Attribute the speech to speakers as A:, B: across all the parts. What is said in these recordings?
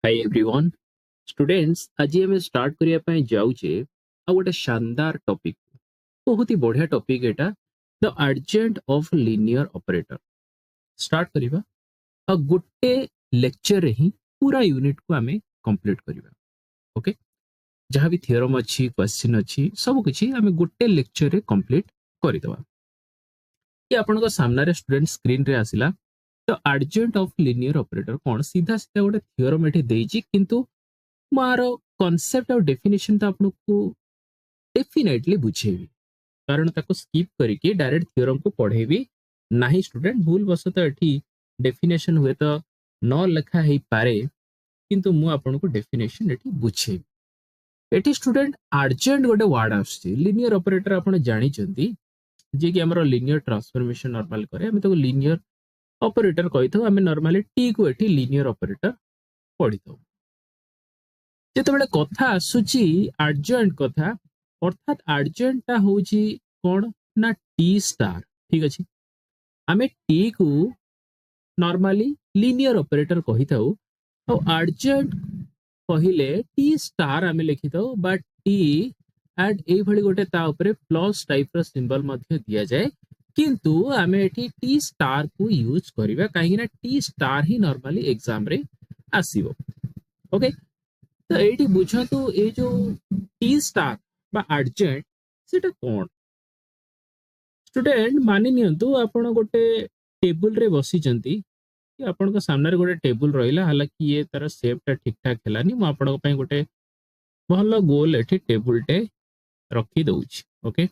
A: Hi everyone students आज हमें start करिया पई जाउचे आ गोटे शानदार टॉपिक बहुत ही बढ़िया topic Etah the adjoint of linear operator start करिबा आ गोटे लेक्चर रे ही पूरा यूनिट को हमें कंप्लीट करिबा ओके जहां भी थ्योरम अछि क्वेश्चन अछि सब किछि हमें गोटे लेक्चर रे कंप्लीट करि दवा ये आपन को सामने रे स्टूडेंट स्क्रीन रे आसिला the adjoint of linear operator कोन सीधा सीधा गोटे थ्योरम एठी देइछि किंतु मार कॉन्सेप्ट और डेफिनेशन तो आपको डेफिनेटली बुझेबी कारण ताको स्किप करके डायरेक्ट थ्योरम को पढ़ेबी नाही स्टूडेंट भूल बसत एठी डेफिनेशन हुए तो न लिखा हे पारे किंतु मु आपन को डेफिनेशन एठी बुझेबी एठी स्टूडेंट एडजॉइंट गोटे वर्ड आछी लीनियर ऑपरेटर आपण जानि चंती जे कि हमर लीनियर ट्रांसफॉर्मेशन नॉर्मल करे हम तो लीनियर ऑपरेटर कहिथो हम नॉर्मली टी को एठी लीनियर ऑपरेटर पढिथो जेतेबेले कथा आसुची एडजॉइंट कथा अर्थात एडजॉइंट ता होची कोन ना टी स्टार ठीक अछि आमे टी को नॉर्मली लीनियर ऑपरेटर कहिथाउ और एडजॉइंट कहिले टी स्टार आमे लिखिथाउ बा टी एड ए भली गोटे ता ऊपर प्लस टाइप रो सिंबल मध्ये दिया जाए किंतु आमे एठी टी स्टार को यूज करिबा काहे ना टी स्टार ही नॉर्मली एग्जाम रे आसीबो ओके तो ये बुझतु ये जो टी स्टार बा एडजॉइंट सेटा कोन स्टूडेंट मानि नियंतु आपण गोटे टेबल रे बसी जंती कि आपण को सामने रे गोटे टेबल रहिला हालांकि ये तार शेप ता ठीक ठाक हेलानी म आपण को पई गोटे भलो गोल एठी टेबल टे रखी दउछि ओके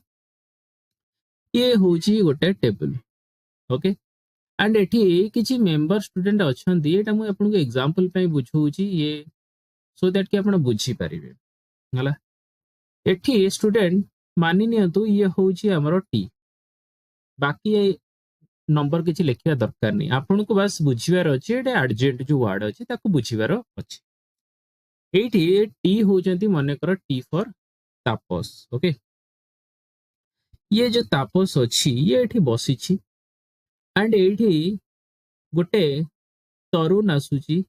A: ये होची गोटे टेबल ओके एंड एठी किछि मेंबर स्टूडेंट अछंती एटा मु आपण को एग्जांपल पई बुझौछि ये सो दैट कि आपण बुझी परिबे हला एठी स्टूडेंट मानि नियंतु ये होची हमरो टी बाकी ये नंबर किछि लिखिया दरकार नहीं आपण को बस बुझिबार अछि एटा एडजॉइंट जो वर्ड अछि ताको बुझिबार अछि एठी टी होचंती माने कर टी फॉर तापस ओके ये जो तापस अछि ये एठी बसिछि एंड एठी गोटे तरुण आसुची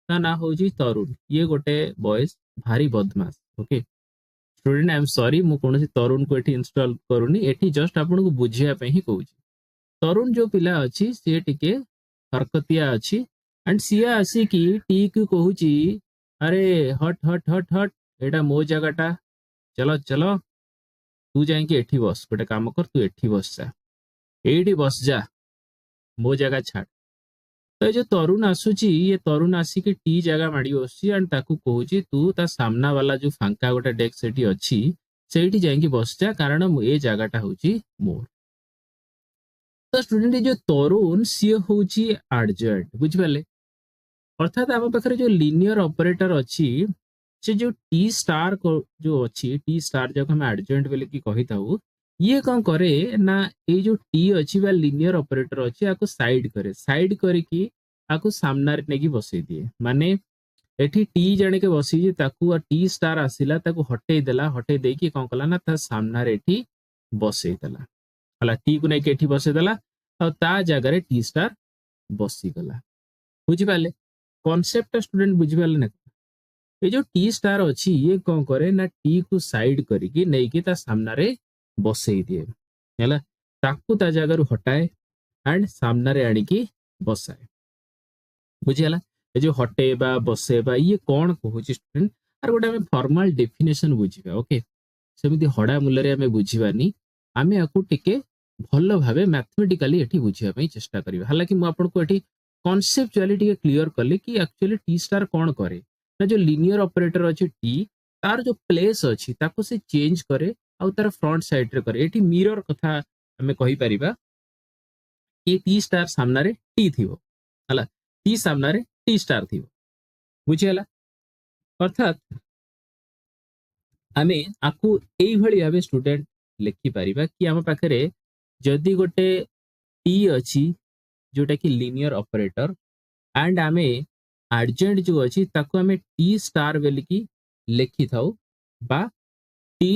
A: ता ना होची तरुण ये गोटे बॉयज भारी बदमाश okay student I am sorry मु कोनोसी तरुण को एठी इंस्टॉल करूनी एठी जस्ट आपन को बुझिया पे ही कहूची तरुण जो पिला अछि से टिके हरकतिया अछि एंड सिया आसी की टी को कहूची अरे हट हट हट हट एटा मो जगहटा चलो चलो तू जाई के एठी बस गोटे काम कर तू एठी बस जा एठी बस जा मो जगह छाड़ तो ये जो तरुण आसुची ये तरुण आसी के टी जगह माडी बसची एंड ताकू कहूची तू ता सामना वाला जो फांका गोटे डेस्क सेठी अछि सेठी जाईकी बस जा कारण ए जगहटा होची मोर तो स्टूडेंट जो तरुण सी होची एडजॉइंट बुझि पाले अर्थात हम पाखरे जो लीनियर ऑपरेटर अछि से जो टी स्टार को जो अछि टी स्टार जो हम एडजॉइंट बोले की कहिताउ ये कौन करे ना ये जो टी अच्छी बा लीनियर ऑपरेटर अच्छी आको साइड करे कि आको सामना रे नेकी बसई दिए माने एठी टी जणे के बसी जे ताकू आ टी स्टार आसिला ताकू हटे दे कि कौन कला ना ता सामना रे एठी बसई देला हला टी को नै के एठी बसई देला और ता जगह रे टी स्टार बसी गला बुझि पाले कांसेप्ट स्टूडेंट बुझि पाले ना ये जो टी स्टार अच्छी ये कौन करे ना टी को साइड करिकी नै कि ता सामना रे बसई दिए हैला ताकू ता जगह हटाए एंड सामना रे आनी की बसाए बुझियाला ए जो हटेबा बसेबा ये कौन कहूची स्टूडेंट आर गोटे हमें फॉर्मल डेफिनेशन बुझिबा ओके सेमिति हडा मूल्य रे हमें बुझिबानी हमें आकु टिके भलो भाबे मैथमेटिकली एठी बुझिबा पई चेष्टा करिबा हालांकि मु आपन को एठी कांसेप्चुअली टिके क्लियर करले कि एक्चुअली टी स्टार कौन करे ना जो लीनियर ऑपरेटर अछि टी तार जो प्लेस अछि ताको से चेंज करे आउ तार फ्रंट साइड रे करे एठी मिरर कथा हमें कहि परिबा कि टी स्टार सामना रे टी थिबो हला टी सामना रे टी स्टार थिबो बुझियला अर्थात हमें आकु एई भली भाबे स्टूडेंट लिखि परिबा कि हम पाखरे जदी गोटे टी अछि जोटा कि लीनियर ऑपरेटर एंड हमें एडजॉइंट जो अछि ताको हमें टी स्टार बेली की लिखि थाउ बा टी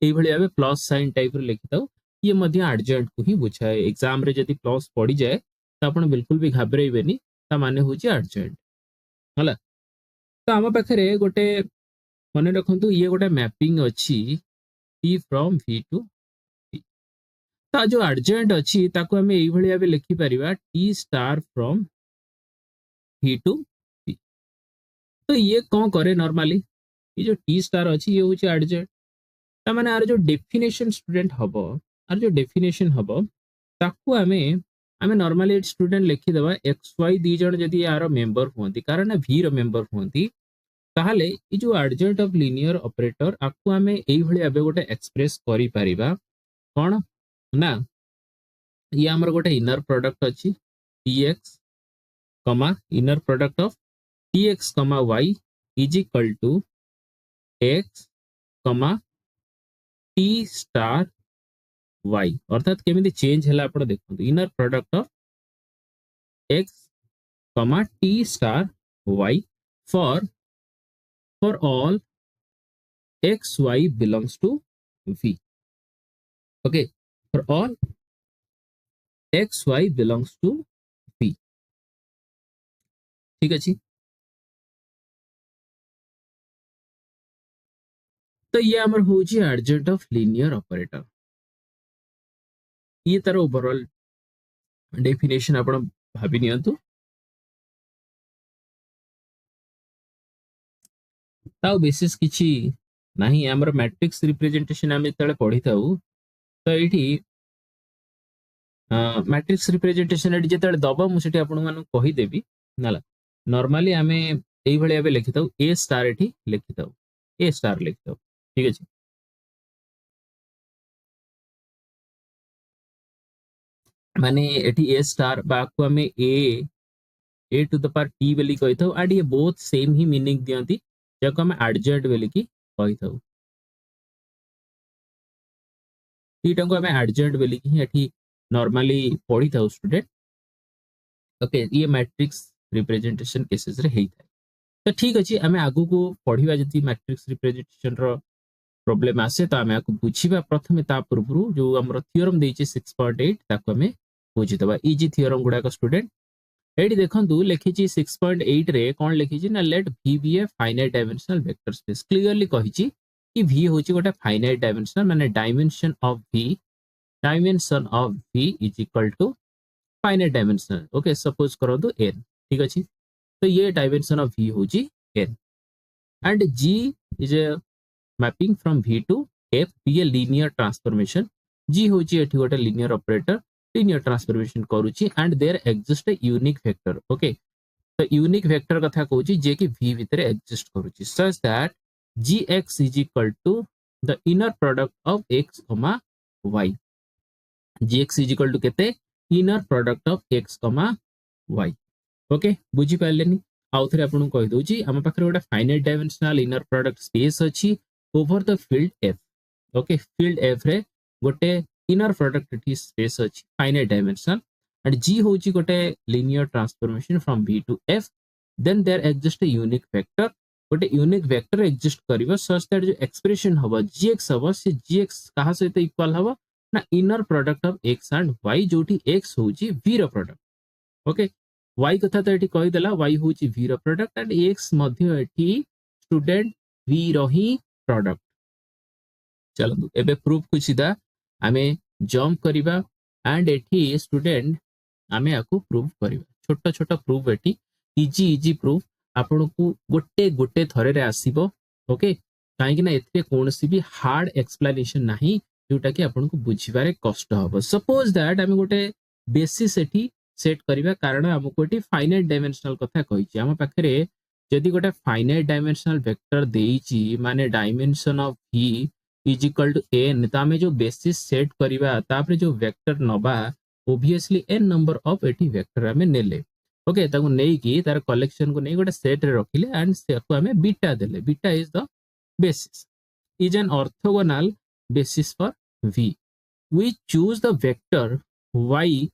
A: एई भली भाबे प्लस साइन टाइप रे लिखि थाउ ये मध्य एडजॉइंट को ही बुझाए एग्जाम रे जदी प्लस पड़ी जाए तो आपण बिल्कुल भी घबराइबेनी ता माने होची एडजॉइंट हला तो आम पाखे गोटे मन रखु ये गोटे मैपिंग अच्छी T from V to P। तो जो एडजॉइंट अच्छी ताको हमें यही भाव लिखि परिबा T star from V to P। तो ये कौन करे नॉर्मली ये जो T स्टार अच्छी ये हूँ एडजॉइंट तामाने आर जो डेफिनेशन स्टूडेंट हबो आर जो डेफिनेशन हबो ताकू हमें आमे नॉर्मली स्टूडेंट लिखि देबा एक्स वाई दी जण जदी यार मेंबर होंती कारण V रो मेंबर होंती ताहले ये जो एडजॉइंट ऑफ लीनियर ऑपरेटर आपको आमे एई भली आबे गोटे एक्सप्रेस करि परिबा कोन ना ये हमर गोटे इनर प्रोडक्ट अछि Tx inner product of Tx y is equal to x T star y अर्थात केमिति चेंज हला आपण देखु inner product of x T star y for all x y belongs to V। Okay for all x y belongs to V। ठीक अछि तो ये हमर होची एडजॉइंट ऑफ लीनियर ऑपरेटर ये तार ओवरऑल डेफिनेशन आपण भाबी नियंतु ताऊ बेसिस किछि नाही हमर मैट्रिक्स रिप्रेजेंटेशन आमे तळे पढी थाउ तो एठी मैट्रिक्स रिप्रेजेंटेशन एठी जेतळे दबा मु सेठी आपण मानु कहि देबी नाला नॉर्मली आमे एई भଳି आबे लिखि थाउ a स्टार एठी लिखि थाउ a स्टार लिखि थाउ ठीक अछि माने एठी a स्टार बा को हमें a to the power t बेली कहि थाउ एंड ये बोथ सेम ही मीनिंग दियंती जाको हम एडजॉइंट बेली की कहि थाउ टीटा को हमें एडजॉइंट बेली की एठी नॉर्मली पढी थाउ स्टूडेंट ओके ये मैट्रिक्स रिप्रेजेंटेशन केसेस रे हेई थाए तो ठीक अछि हमें आगु को पढिबा जति मैट्रिक्स रिप्रेजेंटेशन रो प्रॉब्लम आसे तो हमें आको बुझिबा प्रथमे ता पूर्वरु जो हमर थ्योरम देछि 6.8 ताको हमें बुझि दबा इजी थ्योरम गुडा को स्टूडेंट एडी देखंतु लिखिछि 6.8 रे कोन लिखिछि ना let v be a finite dimensional vector space clearly कहिछि कि v होछि गोटे फाइनाइट डायमेंशनल माने dimension of v is equal to finite dimensional okay suppose करंतु n ठीक अछि तो ये डायमेंशन ऑफ v होछि n and g is a mapping from v to f ये लीनियर ट्रांसफॉर्मेशन g होछि एठी गोटे लीनियर ऑपरेटर लीनियर ट्रांसफॉर्मेशन करूछि and there exist a unique vector okay तो यूनिक वेक्टर कथा कहूछि जे कि v भितरे एग्जिस्ट करूछि such that gx is equal to the inner product of x y gx is equal to केते inner product of x y okay बुझी पाइलेनी आउ थरे आपन कहि दोछि हम पाखरे गोटे finite dimensional inner product space अछि over the field f okay field f रे गोटे इनर प्रोडक्ट टी स्पेस अछि फाइनाइट डायमेंशनल एंड g होछि गोटे linear transformation from v to f then there exist a unique vector गोटे unique vector exist करिवो such that जो expression हबो gx हबो से gx कहा सहित इक्वल हबो ना inner product of x and y जोटी x होछि v रो प्रोडक्ट ओके y कथा तो एठी कहि देला y होछि v रो प्रोडक्ट एंड x मध्य एठी स्टूडेंट v रो ही प्रोडक्ट चलो एबे प्रूफ को सीधा आमे जंप करिबा एंड एठी स्टूडेंट आमे आकु प्रूफ करिबा छोटा छोटा प्रूफ एठी इजी प्रूफ आपन को गोटे गोटे थरे रे आसीबो ओके काहे कि ना एथे कोनसी भी हार्ड एक्सप्लेनेशन नाही जोटा कि आपन को बुझिबारे कष्ट हबो सपोज दैट आमे गोटे बेसिस एठी सेट करिबा कारण हमको एठी फाइनाइट डायमेंशनल कथा कहिछि हम पाखरे जदि गोटे फाइनाइट डायमेंशनल वेक्टर देइछि माने dimension of v is equal to n तो आमे जो बेसिस सेट करिबा तापरे जो वेक्टर नबा obviously n number of eighty vector आमे नेले ओके ताको नेई की तार कलेक्शन को नेई गोटे सेट रे रखिले एंड से को आमे बीटा देले beta is the basis is an orthogonal basis for v we choose the vector y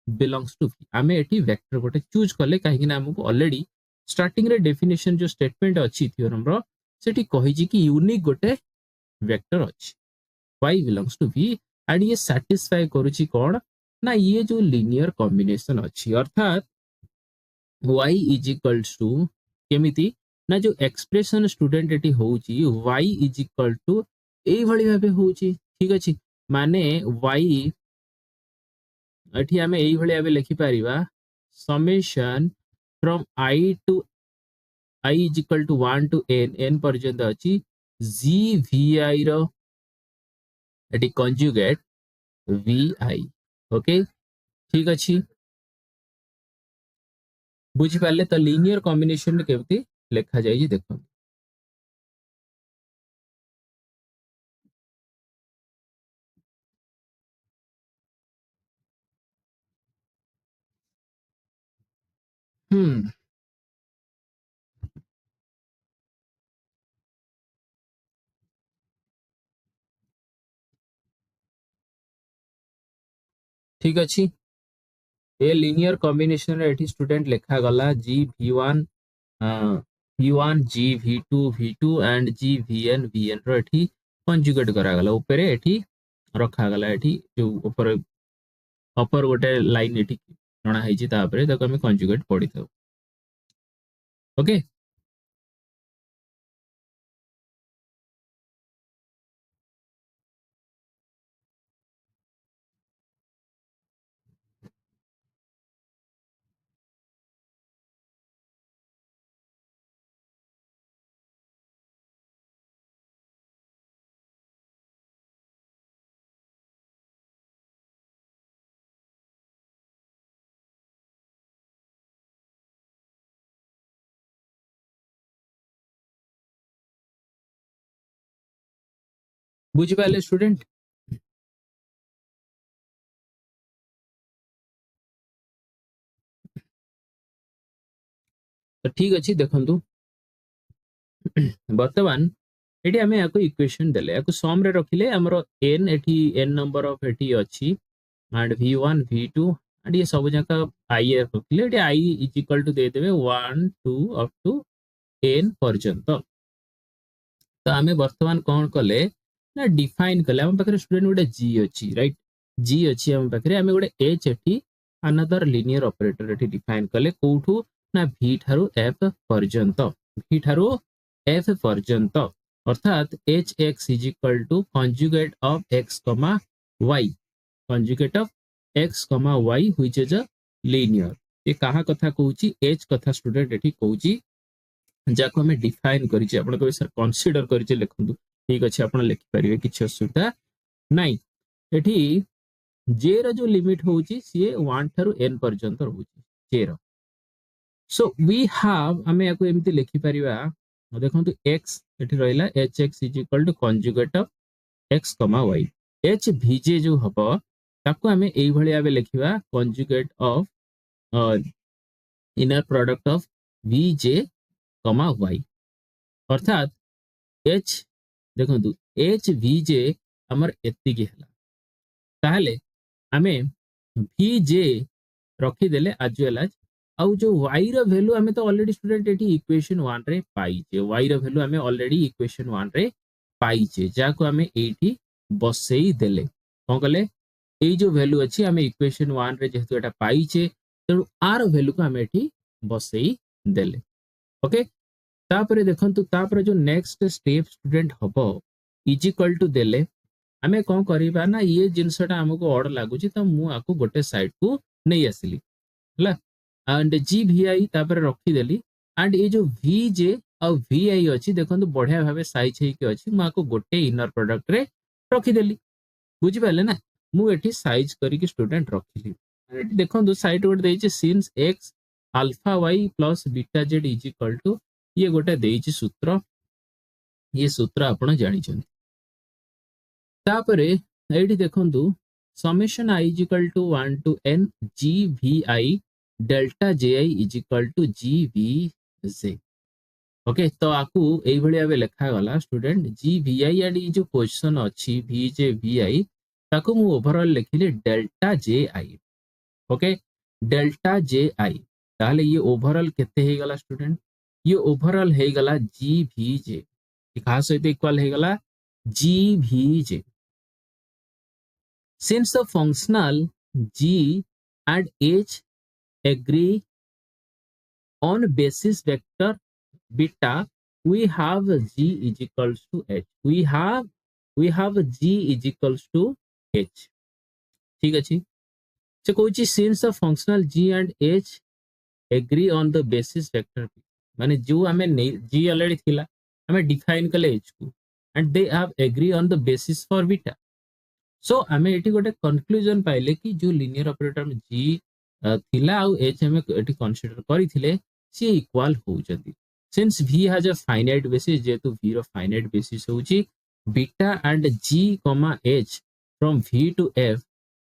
A: belongs to v आमे एटी वेक्टर गोटे चूज करले काहे कि ना हमको ऑलरेडी स्टार्टिंग रे डेफिनेशन जो स्टेटमेंट अछि थ्योरम रो सेठी कहिछि कि यूनिक गोटे वेक्टर अछि y belongs to v and ये सैटिस्फाई करूछि कोन ना ये जो लीनियर कॉम्बिनेशन अछि अर्थात y इज इक्वल्स टू केमिति ना जो एक्सप्रेशन स्टूडेंट एटी होउची y इज इक्वल टू एई भली भाबे होउची ठीक अछि माने y एठी हमें एई भली भाबे लिखि परिबा summation from I to I is equal to 1 to n पर्यंत अछि g vi रो एटी कंजुगेट vi ओके ठीक अछि बुझी पाले तो लीनियर कॉम्बिनेशन केमती लिखा जाई देखो हम्म ठीक अछि ए लीनियर कॉम्बिनेशन रे एठी स्टूडेंट लिखा गला g v1 v1 g v2 v2 and g vn vn रो एठी कंजुगेट करा गला ऊपर एठी रखा गला एठी जो ऊपर अपर गोटे लाइन एठी जणा हेची तापरे ताको हम कंजुगेट पढी थाउ ओके बुझी पाले स्टूडेंट तो ठीक अछि देखंतु वर्तमान एटी हमें याको इक्वेशन देले याको सम रे रखिले हमरो n एटी n नंबर ऑफ एटी अछि एंड v1 v2 एंड ये सब जका i रखिले एटी i इज इक्वल टू दे देबे 1 2 अप टू n पर्यंत तो आमे वर्तमान कोन कले ना डिफाइन कले हम पाखरे स्टूडेंट गोटे g अछि राइट g अछि हम पाखरे हमें गोटे h eighty another linear operator eighty define कले कोठू ना v थारु f पर्यंत v थारु f पर्यंत अर्थात h x is equal to conjugate of x comma y conjugate of x comma y which is a linear ये कहा कथा कहूची एच कथा student एठी कहूची जाको हमें डिफाइन करिचे आपण को सर कंसीडर करिचे लिखंतु ठीक अछि आपण लिखि परिबे किछ असुविधा नाही एठी जे रो जो लिमिट होउची सी 1 थारु n पर्यंत होउची जे रो सो वी हैव हमें याको एमती लिखि परिबा देखंतु x एठी रहिला H x is equal to conjugate of x comma Y H भीजे जो हबो ताको हमें एई भली आबे लिखिबा conjugate of inner product of vj comma Y अर्थात एच देखंतु एच vj हमर एत्ती की हला ताहले हमें vj रखी देले एज वेल एज आउ जो y रो वैल्यू हमें तो ऑलरेडी स्टूडेंट एठी इक्वेशन 1 रे पाइचे y रो वैल्यू हमें ऑलरेडी इक्वेशन 1 रे पाइचे जाको हमें एठी बसेई देले कोन कले एई जो वैल्यू अछि हमें इक्वेशन 1 रे जेहेतु एटा पाइचे तेनु आर वैल्यू को हमें एठी बसेई देले ओके तापरे देखंतु तापरे जो नेक्स्ट स्टेप स्टूडेंट हबो इज इक्वल टू देले हमें कोन करिबा ना ये जिंसटा हमको ऑड लागुची त मु आको गोटे साइड को नै आसिली हला एंड जी वी आई तापर रखी देली एंड ये जो वी जे और वी आई अच्छी देखो बढ़िया भाव साइज होती मुझे गोटे इनर प्रोडक्ट रे रखी देली बुझी पाले ना मुझे साइज करके स्टूडेंट रखिली देखो साइड गोटे देइछि since X alpha Y plus beta Z is equal to ये गोटे देइछि सूत्र ये सूत्र आपण जानिछन तापरे एठी देखंतु summation i is equal to 1 to n g v i delta ji is equal to g v j okay तो आपको एई भली आबे लिखा गला स्टूडेंट g vi एंड ये जो पोजीशन अछि v j v i ताको मु ओवरऑल लिखिले delta ji okay delta ji ताले ये ओवरऑल केते हे गला स्टूडेंट ये ओवरऑल हे गला g v j कहा सहित इक्वल हे गला g v j since the functional g and h agree on basis vector beta, we have g is equals to h. We have g is equals to h. ठीक अछि. से कहूँ since the functional g and h agree on the basis vector p, माने जो हमें g already थिला हमें define कले h को and they have agree on the basis for beta. सो आमे एटी गोटे कंक्लूजन पाइले कि जो लिनियर ऑपरेटर में g थिला आउ h हमें एटी कंसीडर करिथिले सी इक्वल होउचंती. Since v has a finite basis, जेतु v रो फाइनाइट बेसिस होउची beta and g, h from v to f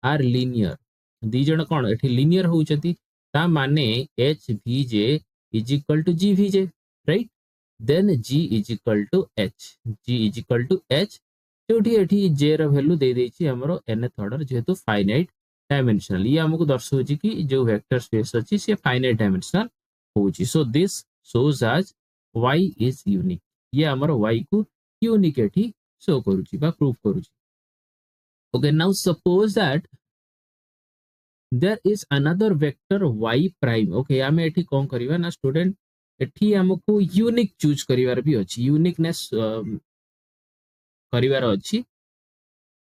A: are linear. दी जण कोन एठी लिनियर होउचंती, ता माने h vj is equal to g vj, right. Then g is equal to h, g is equal to h जोठी एठी j रो वैल्यू दे देछि हमरो nth ऑर्डर, जेतु फाइनाइट डायमेंशनल. ये हमको दर्शाउची कि जो वेक्टर स्पेस अछि से फाइनाइट डायमेंशनल होउची. So this shows as y is unique. ये हमरो y को यूनिक एठी शो करूची बा प्रूफ करूची. Okay, now suppose that there is another vector y prime. Okay, आमे एठी कोन करिवा ना स्टूडेंट, एठी हमको यूनिक चूज करिवार भी अछि, यूनिकनेस करिवार अछि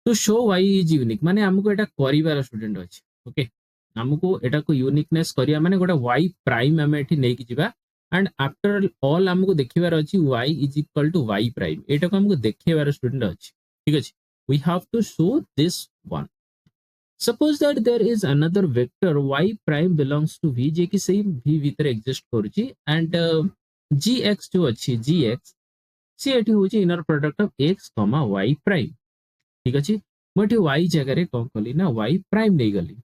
A: to show y is unique. माने हमको एटा करिवार स्टूडेंट अछि. ओके, हमको एटा को यूनिकनेस करिया माने गोटा y प्राइम हमें एठी नै कि जिबा एंड आफ्टर ऑल हमको देखिबार अछि y is equal to y prime. एटा को हमको देखिबार स्टूडेंट अछि. ठीक अछि, we have to show this one. Suppose that there is another vector y prime belongs to v, जे कि सेम v भीतर एग्जिस्ट करूची एंड gx जो अछि gx से एठी होची inner product of x, y prime. ठीक अछि, मोठी y जगह रे कोन कली ना y प्राइम नै गली,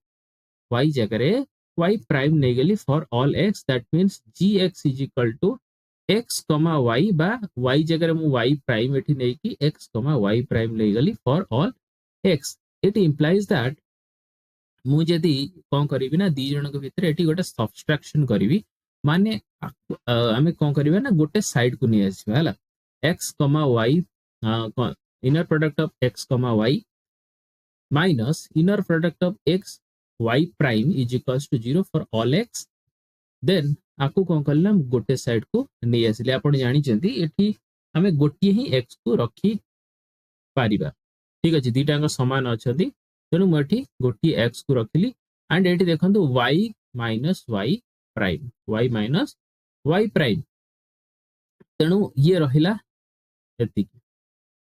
A: y जगह रे y प्राइम नै गली for all x. That means gx is equal to x, y बा y जगह रे मु y प्राइम एठी नै कि x, y प्राइम नै गली for all x. It implies that मु जदी कोन करिवि ना दी जण के भितर एठी गोटे सब्सट्रैक्शन करिवि, माने हमें कोन करिवि ना गोटे साइड को नै आसीबा हला x, y inner product of x, y minus inner product of x, y prime is equals to 0 for all x. Then आपको कौन करना गोटे साइड को नहीं आसिले. आपण जानि चंती एठी हमें गोटिए ही x को रखी पारिबा. ठीक अछि, दीटांग समान अछंती, तेनु म एठी गोटिए x को रखिली एंड एठी देखंतु y minus y prime, y minus y prime. तेनु ये रहिला एति.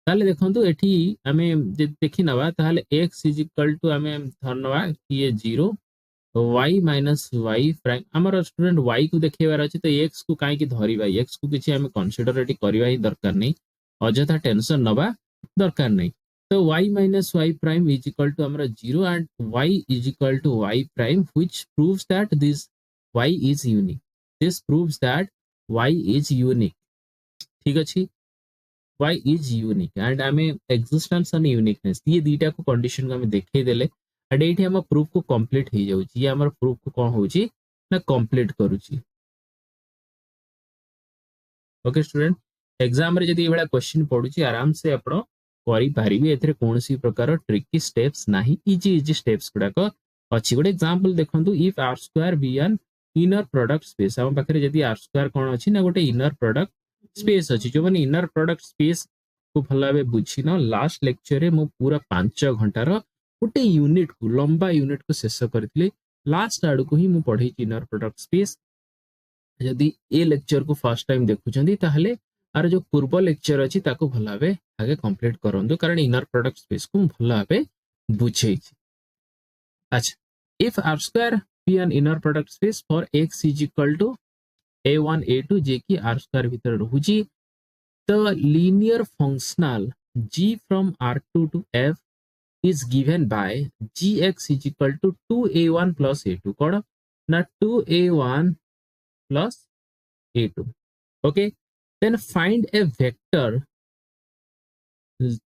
A: ताले देखंतु एठी हमें जे देखि नबा ताले x इज इक्वल टू हमें धरनवा कि ये 0 y माइनस y प्राइम. हमर स्टूडेंट y को देखिबार अछि तो x को काहे कि धरिबा, x को किछि हमें कंसीडर एटी करबा ही दरकार नै, अजथा टेंशन नबा दरकार नै. तो y minus y prime is equal to हमर 0 and y is equal to y prime, which proves that this y is unique. This proves that y is unique. ठीक अछि, y is unique and हमें existence and uniqueness ये दीटा को condition को हमें देखे देले एंड एठी हम प्रूफ को कंप्लीट हो जाउची. ये हमर प्रूफ को कोन होउची ना कंप्लीट करूची. ओके स्टूडेंट, एग्जाम रे जदी एबडा क्वेश्चन पडुची आराम से आपण करि पारिबे, एथरे कोनसी प्रकार ट्रिकी स्टेप्स नाही, इजी स्टेप्स गुडा को अछि. गोटे एग्जांपल देखंतु, if r square be an inner product space. हम पाखरे जदी r स्क्वायर कोन अछि ना गोटे इनर प्रोडक्ट स्पेस अछि, जो माने इनर प्रोडक्ट स्पेस को भला बे बुझी न. लास्ट लेक्चर रे मु पूरा 5 घंटा रो गोटे यूनिट को लंबा यूनिट को शेष करथिले. लास्ट आड़ को ही मु पढै इनर प्रोडक्ट स्पेस. यदि ए लेक्चर को फर्स्ट टाइम देखुचंदी ताहले आर जो पूर्व लेक्चर अछि ताको भला बे आगे कंप्लीट करंदु, कारण इनर प्रोडक्ट स्पेस को भला बे बुझै छी. अच्छा, if r square be an inner product space for x is equal to a1 a2 जे कि r स्क्वायर भीतर रहुची, the linear functional g from r2 to f is given by gx is equal to 2a1 plus a2. कौन ना 2a1 plus a2. okay, then find a vector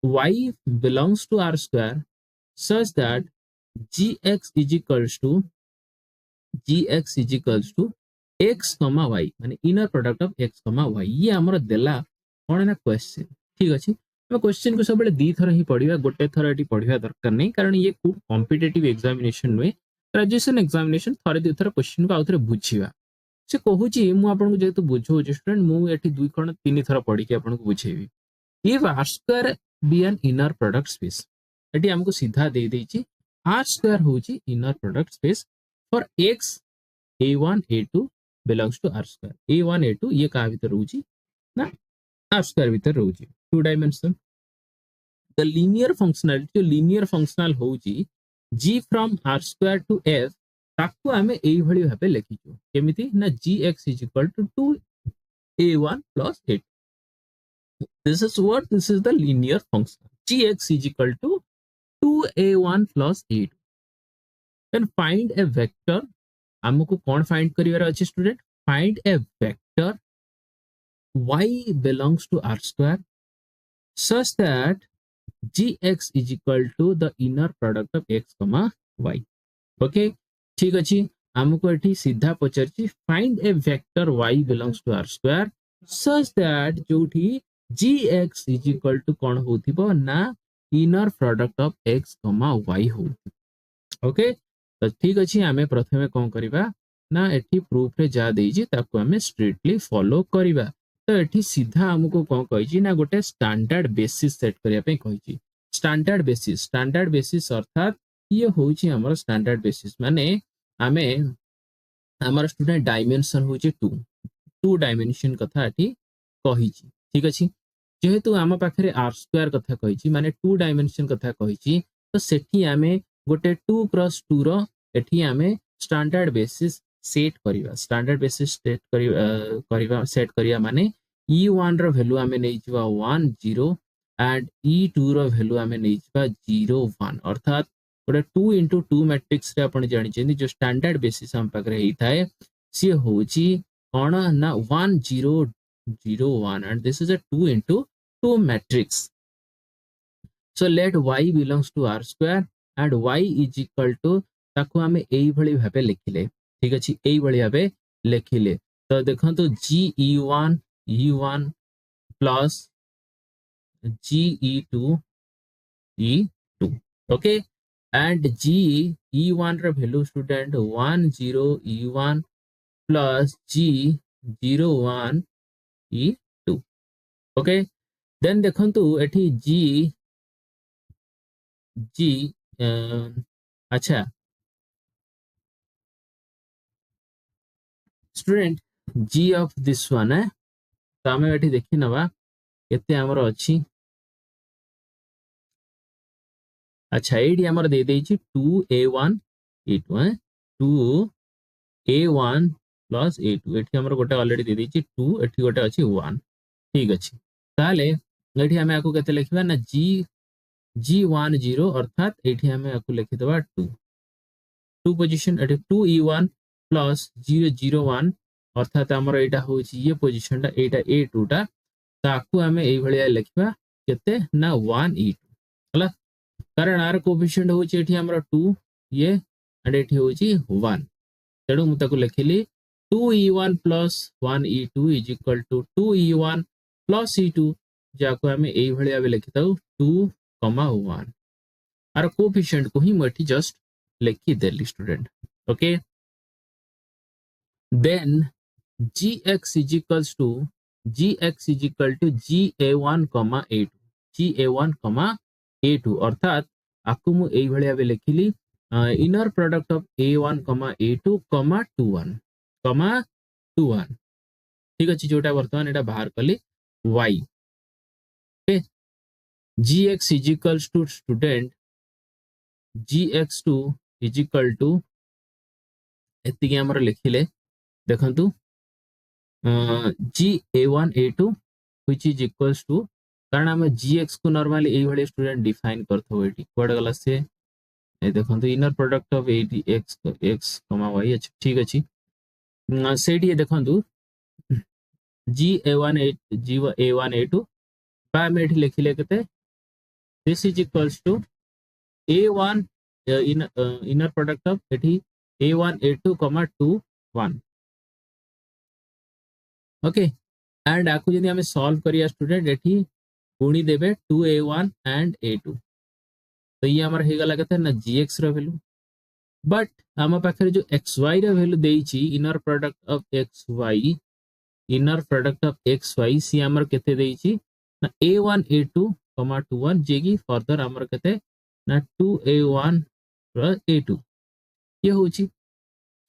A: y belongs to r square such that gx is equals to x comma y, माने inner product of x comma y. ये हमर देला कोन ना question. ठीक अछि, हम क्वेश्चन को सब बेले दी थर ही पढिबा, गोटे थर एटी पढिबा दरकार नै, कारण ये खूब कॉम्पिटिटिव एग्जामिनेशन नुए, ग्रेजुएशन एग्जामिनेशन थरे दी थर क्वेश्चन को आउथरे बुझिबा. से कहूची मु आपन जेतु बुझौची स्टूडेंट मु एठी दुई कोण तीन थरा पढी के आपन को बुझेबी if r square be an inner product space एठी हमको सीधा दे देची r square होची inner product space for x a1 a2 belongs to r square a1 a2 ये का भीतर रहउची ना r square भीतर रहउची two dimension the linear functionality जो linear functional होची g from r square to f ताकू आमे एई भली भाबे लेखिजो केमिति ना gx is equal to 2a1 plus a2 this is the linear function gx is equal to 2a1 plus a2 then find a vector हमको कौन find करिवार अछि student find a vector y belongs to r square such that gx is equal to the inner product of x comma y okay ठीक अछि हमको एठी सीधा पचरची find a vector y belongs to r square such that जोठी gx is equal to कौन होथिबो ना inner product of x comma y हो ओके तो ठीक अछि हमें प्रथमे कोन करिबा ना एठी प्रूफ रे जा देजी ताको हमें स्ट्रिक्टली फॉलो करिबा तो एठी सीधा हमको कोन कहिजी ना गोटे स्टैंडर्ड बेसिस सेट करिया पे कहिजी स्टैंडर्ड बेसिस अर्थात ये होची हमर स्टैंडर्ड बेसिस माने हमें हमर स्टूडेंट डायमेंशन होची 2 डायमेंशन कथा एठी कहिजी ठीक अछि जेहेतु आम पाखरे r स्क्वायर कथा कहिजी माने 2 डायमेंशन कथा कहिजी तो सेठी हमें गोटे 2 क्रॉस 2 रो एठी हमें स्टैंडर्ड बेसिस सेट करिवा स्टैंडर्ड बेसिस सेट करिवा सेट करिया माने e1 रो वैल्यू हमें नै जिवा 1 0 एंड e2 रो वैल्यू हमें नै जिवा 0 1 अर्थात गोटे 2 into 2 मैट्रिक्स रे आपण जानि चेंदी जो स्टैंडर्ड बेसिस हम पाखरे हेई थाए सी होची कोन ना 1 0 0 1 and this is a 2 into 2 matrix so let y belongs to r square and y is equal to ताकू हमें एई भली भाबे लिखिले ठीक अछि एई भली भाबे लिखिले तो देखंतु ge1 plus ge2 e2 okay and ge1 ର value student 1 0 e1 plus g01 e2 okay then देखंतु एठी g अच्छा student g of this one है तो हमें एठी देखि नबा केते हमर अछि अच्छा एडी हमर दे देई छी 2a1 e2 है 2a1 plus a2 एठी हमर गोटे ऑलरेडी दे देई छी 2 एठी गोटे अछि 1 ठीक अछि ताले एठी हमें आको केते लिखबा ना g10 अर्थात एठी हमें आको लिखि देबा 2 पोजीशन एठी 2e1 plus 001 अर्थात हमर एटा होची ये पोजीशन टा एटा a2 टा ताकू हमें एई भलिया लिखबा केते ना 1 e2 हला कारण आर कोएफिशिएंट होची एठी हमरा 2 ये एंड एठी होची 1 तेडु मु ताको लिखिली 2e1 plus 1 e2 is equal to 2e1 plus e2 जाको हमें एई भलिया बे लिखिताउ 2, 1 आर कोएफिशिएंट को ही मठी जस्ट लिखि देली student okay then gx is equals to ga1 a2 ga1 a2 अर्थात आपको मु एई भलिया बे लिखिली inner product of a1 a2 21 ठीक अछि जोटा वर्तमान एटा बाहर कली y okay gx is equals to student gx2 is equal to एति के हमर लिखिले देखंतु ga1 a2 which is equals to कारण हम gx को नॉर्मली एई भले स्टूडेंट डिफाइन करथो एटी कोड गला से ए देखंतु inner product of x y अच्छा ठीक अछि सेठी देखंतु ga1 a2 बा में एठी लिखिले केते this is equals to a1 inner product of एठी a1 a2 2 1 ओके एंड आकु जदि हमें सॉल्व करिया स्टूडेंट एठी गुणी देबे 2a1 एंड a2 तो ये हमर हे गला केते ना gx रो वैल्यू बट आम पाखे जो एक्स वाई वैल्यू देइछि inner product of X Y सी आमर केते देइछि ना a1 a2 21 जे की फर्दर आमर केते ना 2a1 plus a2 ये होछि.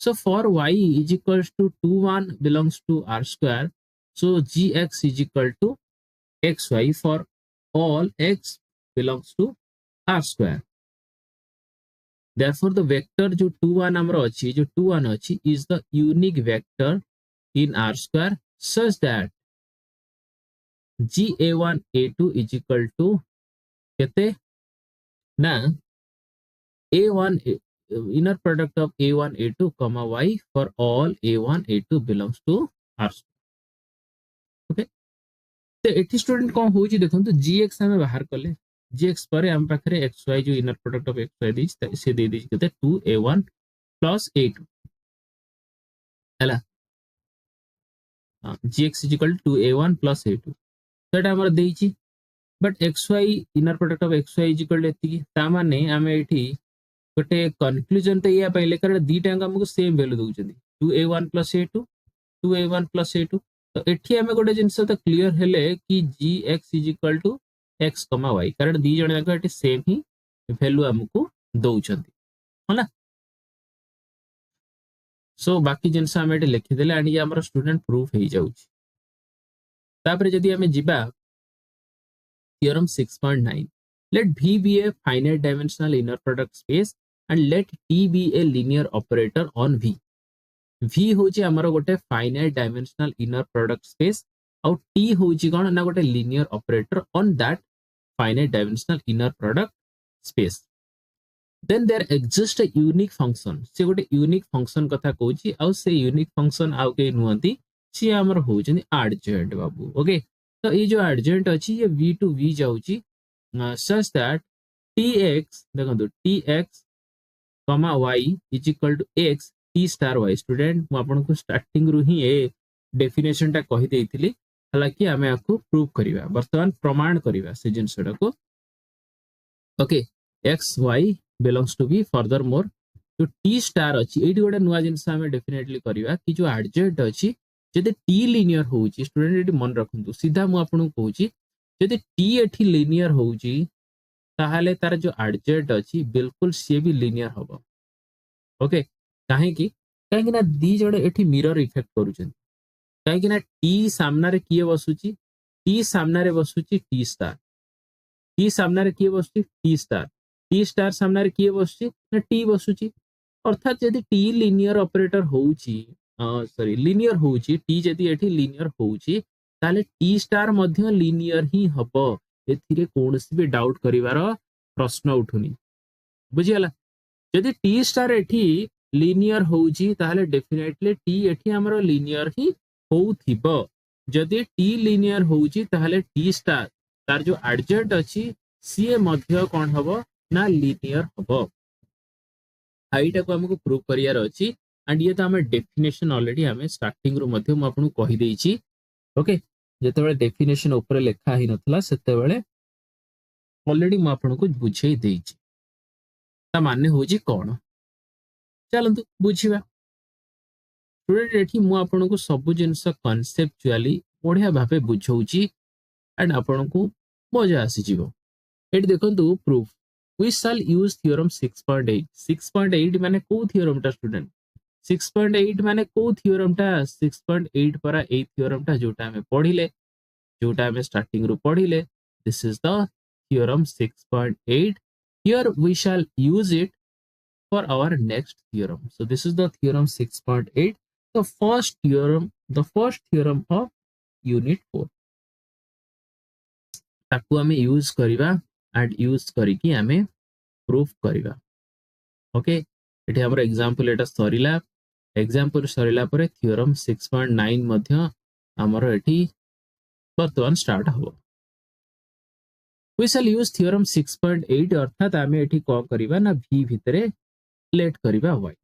A: So for y is equals to 2 1 belongs to r square. So gx is equal to xy for all x belongs to r square. Therefore the vector जो 2 1 हमरो अछि जो 2 1 अछि is the unique vector in r square such that ga1 a2 is equal to केते ना a1 inner product of a1 a2 comma y for all a1 a2 belongs to r square. Okay. तो एठी student कौन होची देखंतु gx हमें बाहर कले gx पर हम पाखरे xy जो inner product of xy this से दे दिस केते 2a1 plus a2 हला gx is equal to 2a1 plus a2 सेटा हमर देइची but xy inner product of xy is equal to एतिकी ता माने हमें एठी गोटे कंक्लूजन तो या पहले कारण दीटा हमको सेम वैल्यू दउचंदी 2a1 plus a2 2a1 plus a2 तो एठी हमें गोटे जिंस तो क्लियर हेले कि gx is equal to x, y कारण दी जण जाक एठी सेम ही वैल्यू हमको दउचंदी होला. सो बाकी जिंस हम एठी लिखि देले एंड ये हमर स्टूडेंट प्रूफ हे जाउची. तापर जदी हमें जिबा theorem 6.9 let v be a finite dimensional inner product space and let t be a linear operator on v. v होची हमर गोटे finite dimensional inner product space और t होची कोन ना गोटे linear operator on that finite dimensional inner product space. Then there exist a unique function से गोटे यूनिक फंक्शन कथा कहूची आ से यूनिक फंक्शन आउ के नुहंती सी हमर होचनी एडजॉइंट बाबू. ओके तो ये जो एडजॉइंट अछि ये v टू v जाउची such that tx देखंतु tx y is equal to x t star y. Student मु आपन को स्टार्टिंग रु ही ए डेफिनेशन टा कहि देइथिली हालांकि हमें आपको प्रूव करिवा वर्तमान प्रमाण करिवा से जिंसडा को. Okay x y belongs to be further more जो t star अछि एठी गोटे नुवा जिंस हमें डेफिनेटली करिवा कि जो एडजॉइंट अछि जदि t लिनियर होउची स्टूडेंट एठी मन रखंतु सीधा मु आपन को कहूची जदि t एठी लिनियर होउची ताहाले तार जो एडजॉइंट अछि बिल्कुल से भी लिनियर होबो. ओके काहे कि ना दी जड़े एठी मिरर इफेक्ट करूछन काहे ना टी सामना रे किए बसुची टी सामना रे बसुची टी स्टार टी सामना रे किए बसुची टी स्टार सामना रे किए बसुची ना टी बसुची अर्थात यदि टी लिनियर ऑपरेटर होउची सॉरी लिनियर होउची टी यदि एठी लिनियर होउची ताले टी स्टार मध्य लिनियर ही हबो एथिरे कोनसी भी डाउट करिवार प्रश्न उठुनी बुझियला. यदि टी स्टार एठी लिनियर होउची ताहले डेफिनेटली टी एठी हमरो लिनियर ही होउथिबो. जदि टी लिनियर होउची ताहले टी स्टार तार जो एडजॉइंट अछि सीए मध्य कोन हबो ना लिनियर हबो. आइटा को हमको प्रूव करियार अछि एंड ये तो हमें डेफिनेशन ऑलरेडी हमें स्टार्टिंग रो मध्य म आपन कहि देइची. ओके जेते बेले डेफिनेशन ऊपर लिखा ही नथला सेते बेले ऑलरेडी म आपन को बुझेई देइची ता माने होजी कोन चलंतु बुझिबा. स्टूडेंट एठी मु आपन को सब जिंस कॉन्सेप्चुअली बढ़िया भाबे बुझौची एंड आपन को मजा आसी जीवो. एठी देखंतु proof we shall use theorem 6.8 6.8 माने को थ्योरम टा स्टूडेंट 6.8 माने को थ्योरम टा 6.8 पर ए थ्योरम टा जोटा हमें पढिले जोटा हमें स्टार्टिंग रो पढिले this is the theorem 6.8 here we shall use it for our next theorem. So this is the theorem 6.8, the first theorem of unit 4. ताकू हमें यूज करिवा एंड यूज करिकी हमें प्रूफ करिवा. ओके एठी हमर एग्जांपल एटा सरिला एग्जांपल सरिला परे theorem 6.9 मध्य हमर एठी वर्तमान स्टार्ट हो. We shall use theorem 6.8 अर्थात हमें एठी को करिवा ना v भितरे लेट करिवा y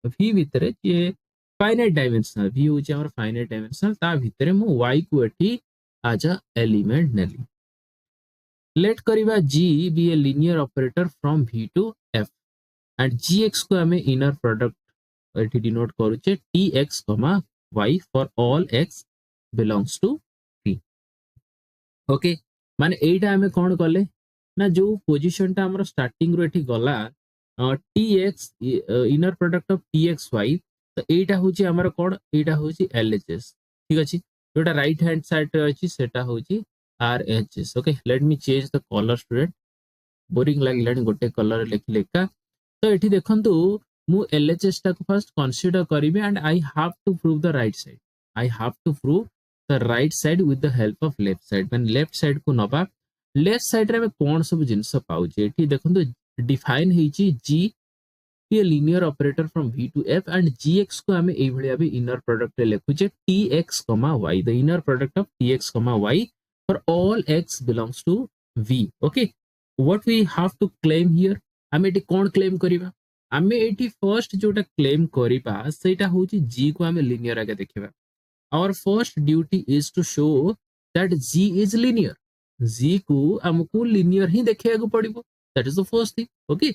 A: v भितरे ये फाइनाइट डायमेंशनल v होची हमर फाइनाइट डायमेंशनल ता भितरे मु y को एठी एज अ एलिमेंट नेली. लेट करिवा g be a linear operator from v to f and gx को आम इनर प्रोडक्ट एटी डिनोट करूचे tx, y for all x belongs to p। Okay, माने एटा आमे कोन कले ना जो पोजीशन टा हमर स्टार्टिंग रो एठी गला tx inner product of tx y, तो एटा होची हमर कोन, एटा होची lhs। ठीक अछि, जोटा राइट हैंड साइड रे अछि सेटा होची rhs। Okay, let me change the colour student, boring लागिलानी गोटे कलर लेखि लेखा। तो एठी देखंतु मु LHS टा को फर्स्ट कंसीडर करिवे and I have to prove the right side. I have to prove the right side with the help of left side. मैंने लेफ्ट साइड को नबा, लेफ्ट साइड रे कोन सब जिंस पाउचे एठी देखंतु डिफाइन हेची g a linear operator from v to f and gx को हमें ए भलिया भी इनर प्रोडक्ट लेखुचे tx, y, the inner product of tx, y for all x belongs to v। okay, what we have to claim here, हमें eighty कोन claim करिबा, हमें eighty first जोटा क्लेम करिबा सेटा होची g को हमें लिनियर आगे देखिबा। our first duty is to show that g is linear। g को हमको लिनियर ही देखिया को पड़िबो, that is the first thing। okay,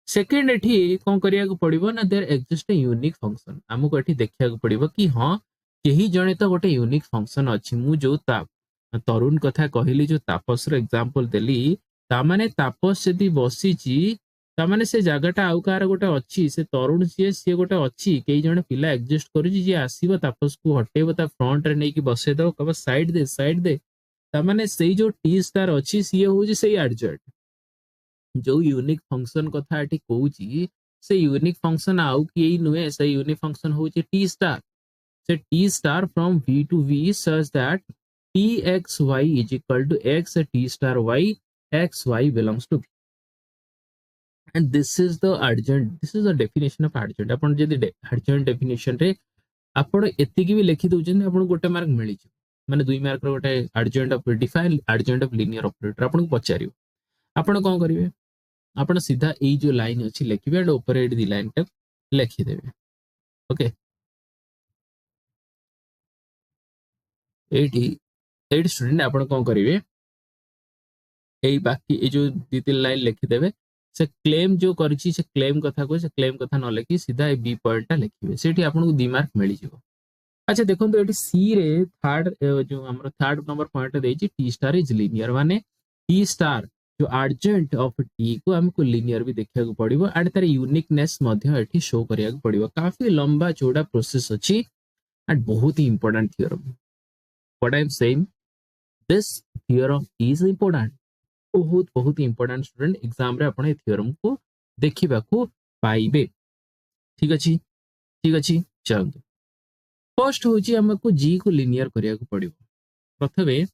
A: second एठी कौन करिया को पड़िबो ना there exist a unique function. हमको एठी देखिया को पड़िबो कि हां केही जणे तो गोटे यूनिक फंक्शन अछि। मु जो तरुण कथा कहिली, जो तापस रो एग्जांपल देली, ता माने तापस यदि बसिची ता माने से जगहटा आउ कार गोटे अछि, से तरुण सी गोटे अछि, केही जणे पिला एक्जिस्ट करिजी जे आसीबो तापस को हटेबो ता फ्रंट रे नै कि बसे दो कबा साइड दे, ता माने सेही जो टी स्टार अछि सी होजी सेही एडजॉइंट। जो यूनिक फंक्शन कथा एठी कहूची से यूनिक फंक्शन आउ कि नुहे, से यूनिक फंक्शन होची टी स्टार। से T star from v to v such that txy is equal to x t star y, xy belongs to v, and this is the adjoint, this is the definition of adjoint। अपन जदि adjoint definition रे आपण एतिकी भी लिखि दउछन आपण गोटे mark मिली छ, माने 2 mark रो गोटे adjoint of define adjoint of linear operator आपण को पचारियो। आपण कोन करिवे, आपण सीधा ए जो लाइन अछि लिखिबे एंड ऊपर एडी दी लाइन टा लिखि देबे। ओके, एडी एडी स्टूडेंट आपण कोन करिवे, ए बाकी ए जो दी तीन लाइन लिखि देबे। से क्लेम जो करछि से क्लेम कथा को, से क्लेम कथा न लिखि सीधा ए बी पॉइंट टा लिखिबे, सेठी आपण को 2 मार्क मिली जिवो। अच्छा देखो तो एटी सी रे थर्ड जो हमर थर्ड नंबर पॉइंट देछि टी स्टार इज लिनियर, माने टी स्टार जो एडजॉइंट ऑफ टी को हमको लिनियर भी देखिया को पड़िबो एंड तार यूनिकनेस मध्ये एठी शो करिया को पड़िबो। काफी लंबा चौड़ा प्रोसेस अछि एंड बहुत ही important theorem. What I am saying, this theorem is important, बहुत बहुत इंपोर्टेंट स्टूडेंट। एग्जाम रे आपण ए थ्योरम को देखिबा को पाइबे। ठीक अछि, ठीक अछि, चलतो फर्स्ट होची हमको जी को लिनियर करिया को पड़िबो। प्रथमे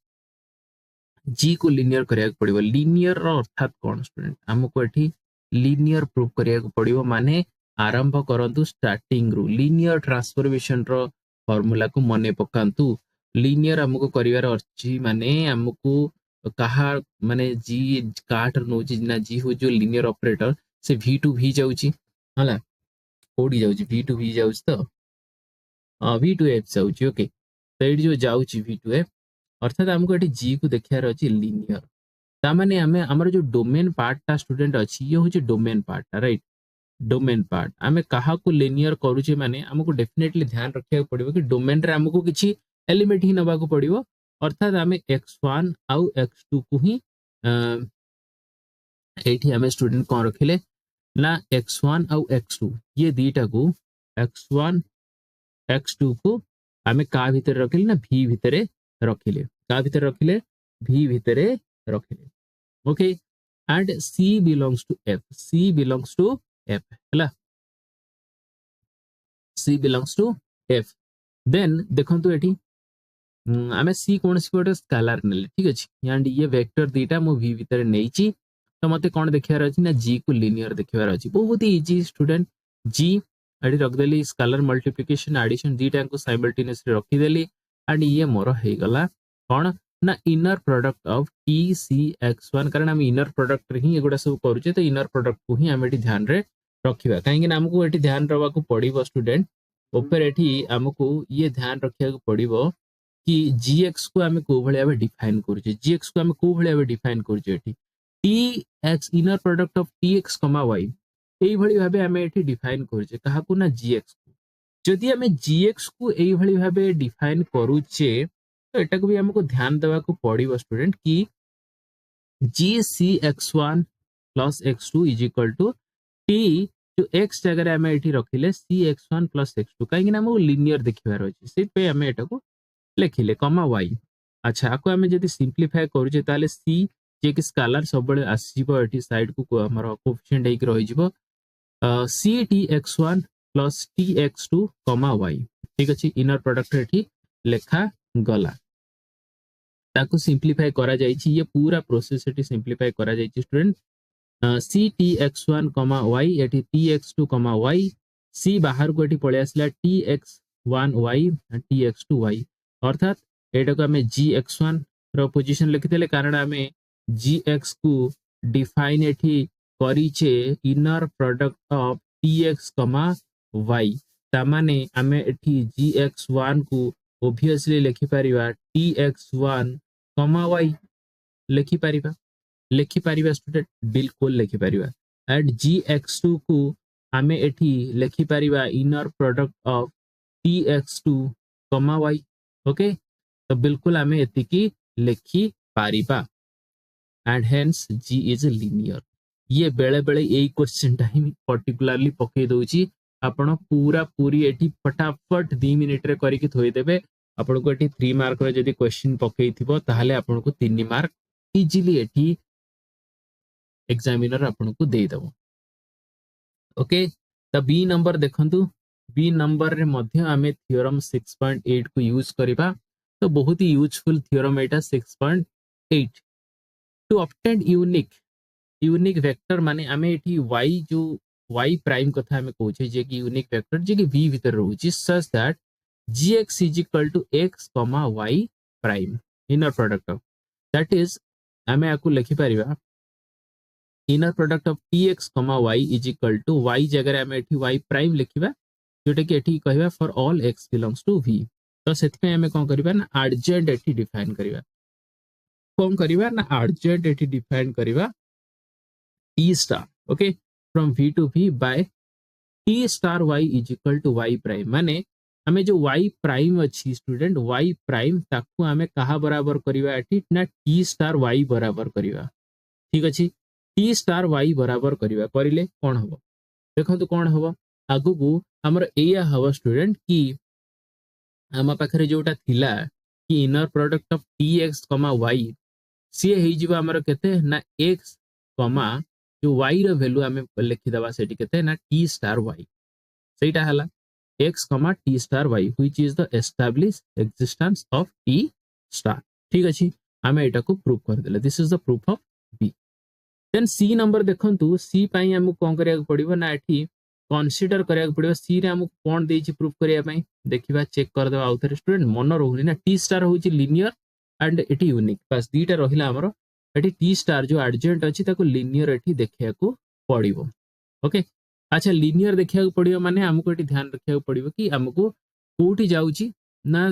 A: जी को लिनियर करिया को पड़िबो। लिनियर रो अर्थात कोन स्टूडेंट, हमको एठी लिनियर प्रूव करिया को पड़िबो, माने आरंभ करंतु स्टार्टिंग रो लिनियर ट्रांसफॉर्मेशन रो फार्मूला को मने पकांतु। लिनियर हमको करिवार अछि, माने हमको कहा माने जी काट नोची ना जी हो जो लिनियर ऑपरेटर से v टू v जाउची हला, कोडी जाउची v टू v जाउची, तो v टू f जाउची। ओके, तो एडी जो जाउची v टू f अर्थात हमको एटी g को देखियार अछि लिनियर। ता माने हमें हमर जो डोमेन पार्ट ता स्टूडेंट अछि ये होची domain part, right, domain part. हमें कहा को लिनियर करूचे माने हमको डेफिनेटली ध्यान रखिया पड़िबो कि डोमेन रे हमको किछि एलिमेंट ही नबा को पड़िबो। अर्थात हमें x1 आउ x2 को ही एठी हमें स्टूडेंट कोन रखिले ना x1 आउ x2 ये दीटा को x1 x2 को हमें का भीतर रखिले ना v भीतर रखिले, का भीतर रखिले v भीतर रखिले। Okay, and c belongs to f, c belongs to f हला, c belongs to f। Then देखंतु एठी आमे c कोन सी गोटे स्केलर नेले, ठीक अछि, एंड ये वेक्टर दीटा मो v भीतर नेइची, तो मते कोन देखियार अछि ना g को लिनियर देखियार अछि। बहुत ही इजी स्टूडेंट, g एडी रख देली, स्केलर मल्टीप्लिकेशन एडिशन दीटा को साइमल्टेनियसली रखी देली एंड ये मोर हे गला कोन ना inner product of t c x1। कारण हम इनर प्रोडक्ट रे ही एगुडा सब करूचे, तो इनर प्रोडक्ट को ही हम एटी ध्यान रे रखिबा, काहेकि ना हमको एटी ध्यान रखबा को पड़िबो स्टूडेंट। ऊपर एटी हमको ये ध्यान रखिया को पड़िबो कि gx को हमें को भलिया बे डिफाइन करूचे, gx को हमें को भलिया बे डिफाइन करूचे एठी tx inner product of tx, y एई भली भाबे हमें एठी डिफाइन करूचे काहाकू ना gx को जदि हमें gx को एई भली भाबे डिफाइन करूचे तो एटा को भी हमको ध्यान देवा को पड़िबो स्टूडेंट कि gcx1 plus x2 is equal to t जो x जगह हमें एठी रखिले cx1 plus x2 काहे कि ना हमको लीनियर देखिबार अछि से पे हमें एटा को लिखिले कमा y अच्छा आको हमें जदि सिंपलीफाई करूचे ताले c जे कि स्केलर सब बळे आसीबो एठी साइड को हमर कोएफिशिएंट एक रहि जिवो c tx1 plus tx2 कमा y ठीक अछि इनर प्रोडक्ट एठी लेखा गला ताको सिंपलीफाई करा जायछि ये पूरा प्रोसेस एठी सिंपलीफाई करा जायछि स्टूडेंट c tx1 y एठी tx2 y c बाहर को एठी पळे आसला tx1 y tx2 y अर्थात एटा को हमें gx1 रो पोजीशन लिखितेले कारण हमें gx को डिफाइन एठी करिचे inner product of tx, y ता माने हमें एठी gx1 को ऑब्वियसली लिखि परिबा tx1, y लिखि परिबा स्टूडेंट बिल्कुल लिखि परिबा एंड gx2 को हमें एठी लिखि परिबा inner product of tx2, y okay तो बिल्कुल हमें एतिकी लिखि पारिबा एंड हेंस g इज लिनियर ये बेले बेले यही क्वेश्चन टा ही पर्टिकुलरली पके दोची आपण पूरा पूरी एठी फटाफट 2 मिनिट रे करिकि थोइ देबे आपण को एठी 3 मार्क रे जदी क्वेश्चन पकेइ थिबो ताहाले आपण को 3 मार्क इजीली एठी एग्जामिनर आपण को दे दबो ओके त बी नंबर देखंतु बी नंबर रे मध्य हमें थ्योरम 6.8 को यूज करिबा तो बहुत ही useful theorem Etah 6.8 to obtain unique vector माने हमें एठी y जो y प्राइम कथा हमें कहूचे जे कि यूनिक वेक्टर जे कि v भीतर रहउची सच that gx is equal to x, y prime inner product of that is हमें आकु लिखि परिबा inner product of tx, y is equal to y जगह हमें एठी y प्राइम लिखिबा जोटा कि एठी कहबा for all x belongs to v तो सेति हमें कोन करिबा ना एडजेंट एठी डिफाइन करिबा कोन करिबा ना एडजेंट एठी डिफाइन करिबा t star okay from v to v by t star y is equal to y prime माने हमें जो y प्राइम अच्छी स्टूडेंट y प्राइम ताकू हमें कहा बराबर करिवा एठी ना t star y बराबर करिवा ठीक अछि t star y बराबर करिवा करिले कोन हबो देखंतु कोन हबो आगु को हमर एया हबो स्टूडेंट की हम पाखरे जोटा थिला कि inner product of tx, y सी हे जिबा हमर केते ना x, जो y रो वैल्यू हमें लिखि दबा सेठी केते ना t star y सेटा हला x, t star y which is the established existence of t star ठीक अछि हमें एटा को प्रूव कर देले this is the proof of b then c number देखंतु c पई हम कोन करिया पड़िबो ना एठी कंसीडर करिया पड़िबो c रे हम कोन देछि प्रूफ करिया पई देखिबा चेक कर देबा आउथरे स्टूडेंट मन रहउनी ना t star होछि लिनियर एंड एटी यूनिक बस दीटा रहिला हमरो एटी टी स्टार जो एडजेंट अछि ताको लिनियर एटी देखिया को पड़िबो ओके अच्छा लिनियर देखिया को पड़िबो माने हमको एटी ध्यान रखिया को पड़िबो कि हमको कोठी जाउची ना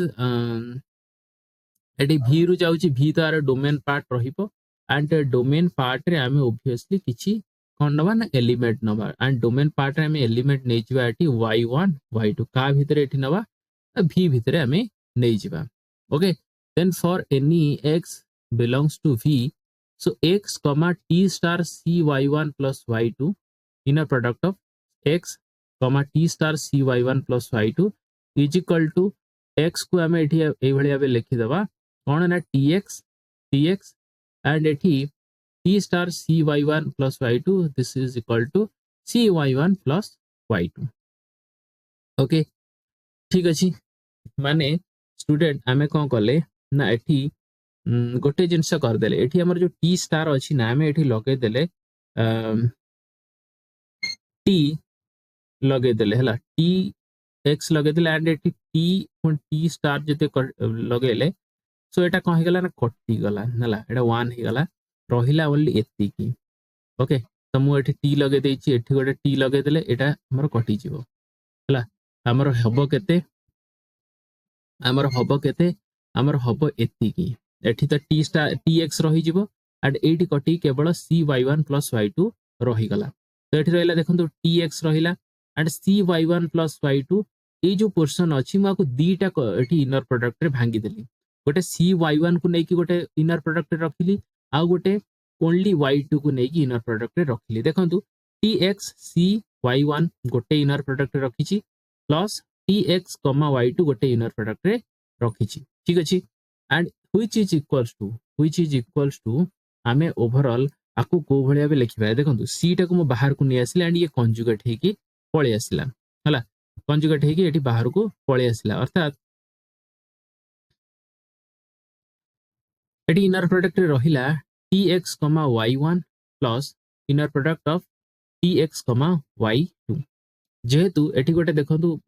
A: एटी v रु जाउची v तार डोमेन पार्ट रहिबो एंड डोमेन पार्ट रे हमें ऑब्वियसली किछि कोन नबा ना एलिमेंट नबा एंड डोमेन पार्ट रे हमें एलिमेंट नै जिबा एटी y1 y2 का भीतर एटी नबा v भीतर हमें नै जिबा okay then for any x belongs to v so x comma t star cy1 plus y2 inner product of x comma t star cy1 plus y2 is equal to x को हमें एठी ए भली आबे लिखि दबा कोन ना tx and एठी t star cy1 plus y2 this is equal to cy1 plus y2 okay ठीक अछि माने स्टूडेंट हमें कोन करले ना एठी गोटे जिनस कर देले एठी हमर जो टी स्टार अछि ना हमें एठी लगे देले टी लगे देले हला टी एक्स लगे देले एंड एठी टी स्टार जते लगेले सो एटा कहि गला ना कटि गला हला एटा 1 हे गला रहिला ओनली एति की ओके तो मु एठी टी लगे देछि एठी गोटे टी लगे देले एटा हमर कटि जिवो हला हमर हबो केते हमर हबो एति की एठी तो टी स्टार टी एक्स रही जिवो एंड एटी कटि केवल cy1 plus y2 रही गला तो ये रहा देखो tx रहा एंड cy1 प्लस y2 ये जो पोर्सन अच्छी मुझे दीटा इनर प्रोडक्ट रे भांगी देली गोटे cy1 को लेकिन गोटे इनर प्रोडक्ट रखिली आउ गोटे ओनली y2 को लेकिन इनर प्रोडक्ट रे रखिली देखो tx cy1 गोटे इनर प्रोडक्ट रखी प्लस tx y2 गोटे इनर प्रोडक्ट रे रखी ठीक अच्छे and which is equals to आमे ओवरऑल आपको को भलिया भी लिखिबा देखंतु सी टा को मो बाहर को नि आसिला एंड ये कंजुगेट हेकी पळे आसिला हला कंजुगेट हेकी एठी बाहर को पळे आसिला अर्थात एठी इनर प्रोडक्ट रे रहिला tx, y1 plus inner product of tx, y2 जेहेतु एठी गोटे देखंतु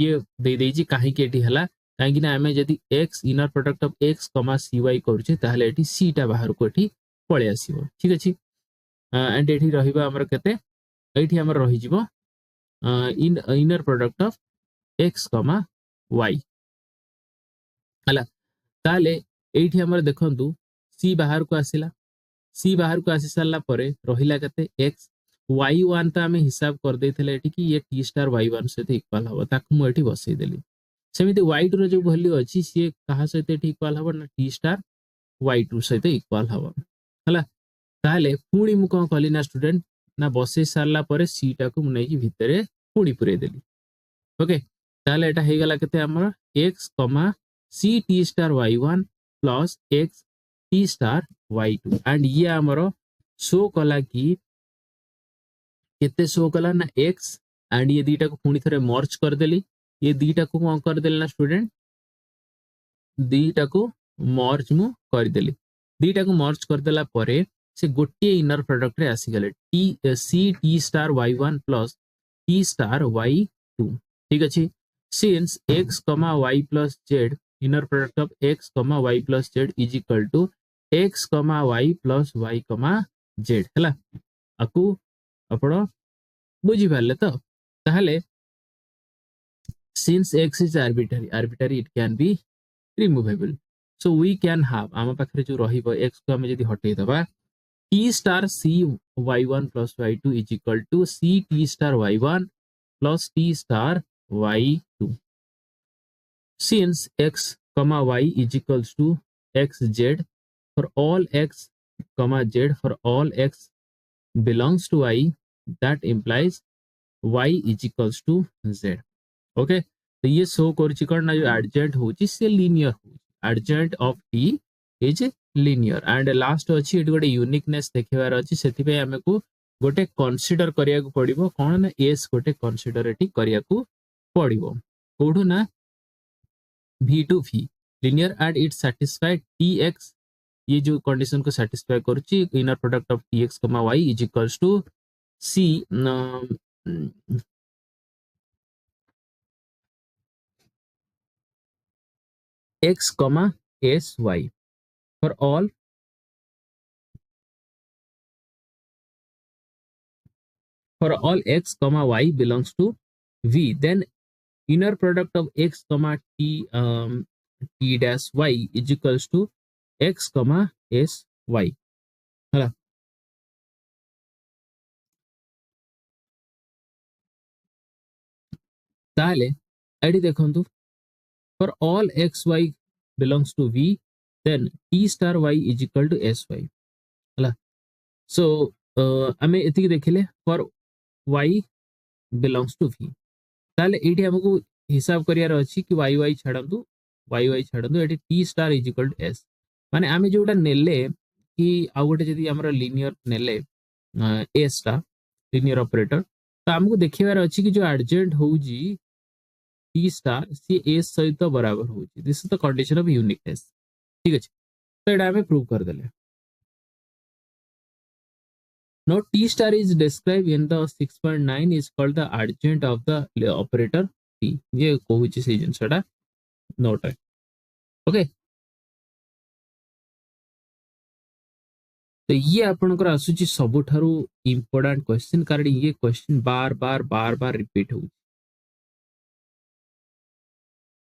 A: ये दे देजी काहे के एठी हला काहे कि ना हमें यदि x inner product of x, cy करछे ताहले एठी c टा बाहर को एठी पळे आसीबो ठीक अछि एंड एठी रहिबा हमर केते एठी हमर रहि जिवो inner product of x, y हला ताले एठी हमर देखंतु c बाहर को आसिला c बाहर को आसी सारला परे रहिला केते x y1 तो आमे हिसाब कर देथिले एठी कि ये t स्टार y1 सहित इक्वल हबो ताकू मु एठी बसै देली सेमिति y2 रो जो वैल्यू अछि से कहा सहित एठी इक्वल हबो ना t स्टार y2 सहित इक्वल हबो हला ताले पुणी मु कोन कहली ना स्टूडेंट ना बसै सारला परे c टा को मु नै कि भितरे पुणी पुरै देली ओके ताले एटा हे गला केते हमर x, c t star y1 plus x t star y2 and ये हमर शो कला कि केते शो कला ना x एंड ये दीटा को पुणी थरे मर्ज कर देली ये दीटा को कोन कर देली ना स्टूडेंट दीटा को मर्ज मु कर देली दीटा को मर्ज कर देला परे से गोटे इनर प्रोडक्ट रे आसी गले c t star y1 plus t star y2 ठीक अछि since x, y plus z inner product of x, y plus z is equal to x, y plus y, z हला आकु आपण बुझी पाले तो ताहले since x is arbitrary it can be removable so we can have आम पाखरे जो रहिबो x को हम यदि हटै दबा t star c y1 plus y2 is equal to c t star y1 plus t star y2 since x, y is equals to xz for all x, z for all x belongs to y that implies y is equals to z okay तो ये show करछि कोन ना जो एडजेंट होछि से linear हो एडजेंट of t is linear and last अछि eight गोटे यूनिकनेस देखिबार अछि सेति पे हमें को गोटे कंसीडर करिया को पड़िबो कोन ना s गोटे कंसीडर एटी करिया को पड़िबो कोडू ना v to v linear and it satisfy tx ये जो कंडीशन को सैटिस्फाई करछि inner product of tx, y is equals to c x, sy for all x, y belongs to v then inner product of x, t t dash y is equals to x, sy हला ताले AD देखंतु for all x, y belongs to v then t star y is equal to sy हला so हमें एतिक देखिले for y belongs to v ताले एठी हमको हिसाब करियार अछि कि y छाडंतु एठी t star is equal to s माने आमे जोटा नेले कि आ गोटे जदी हमर लीनियर नेले s टा लीनियर ऑपरेटर तो हमको देखिबार अछि कि जो एडजेंट होउजी t स्टार सी s सहित बराबर होउजी this is the condition of uniqueness ठीक अछि तो एटा हमें प्रूव कर देले now t star is described in the 6.9 is called the adjoint of the operator t ये कहूची से जिनसटा नोट है ओके तो ये आपनकर आसुची सबुठारु इंपोर्टेंट क्वेश्चन कारण ये क्वेश्चन बार बार रिपीट हो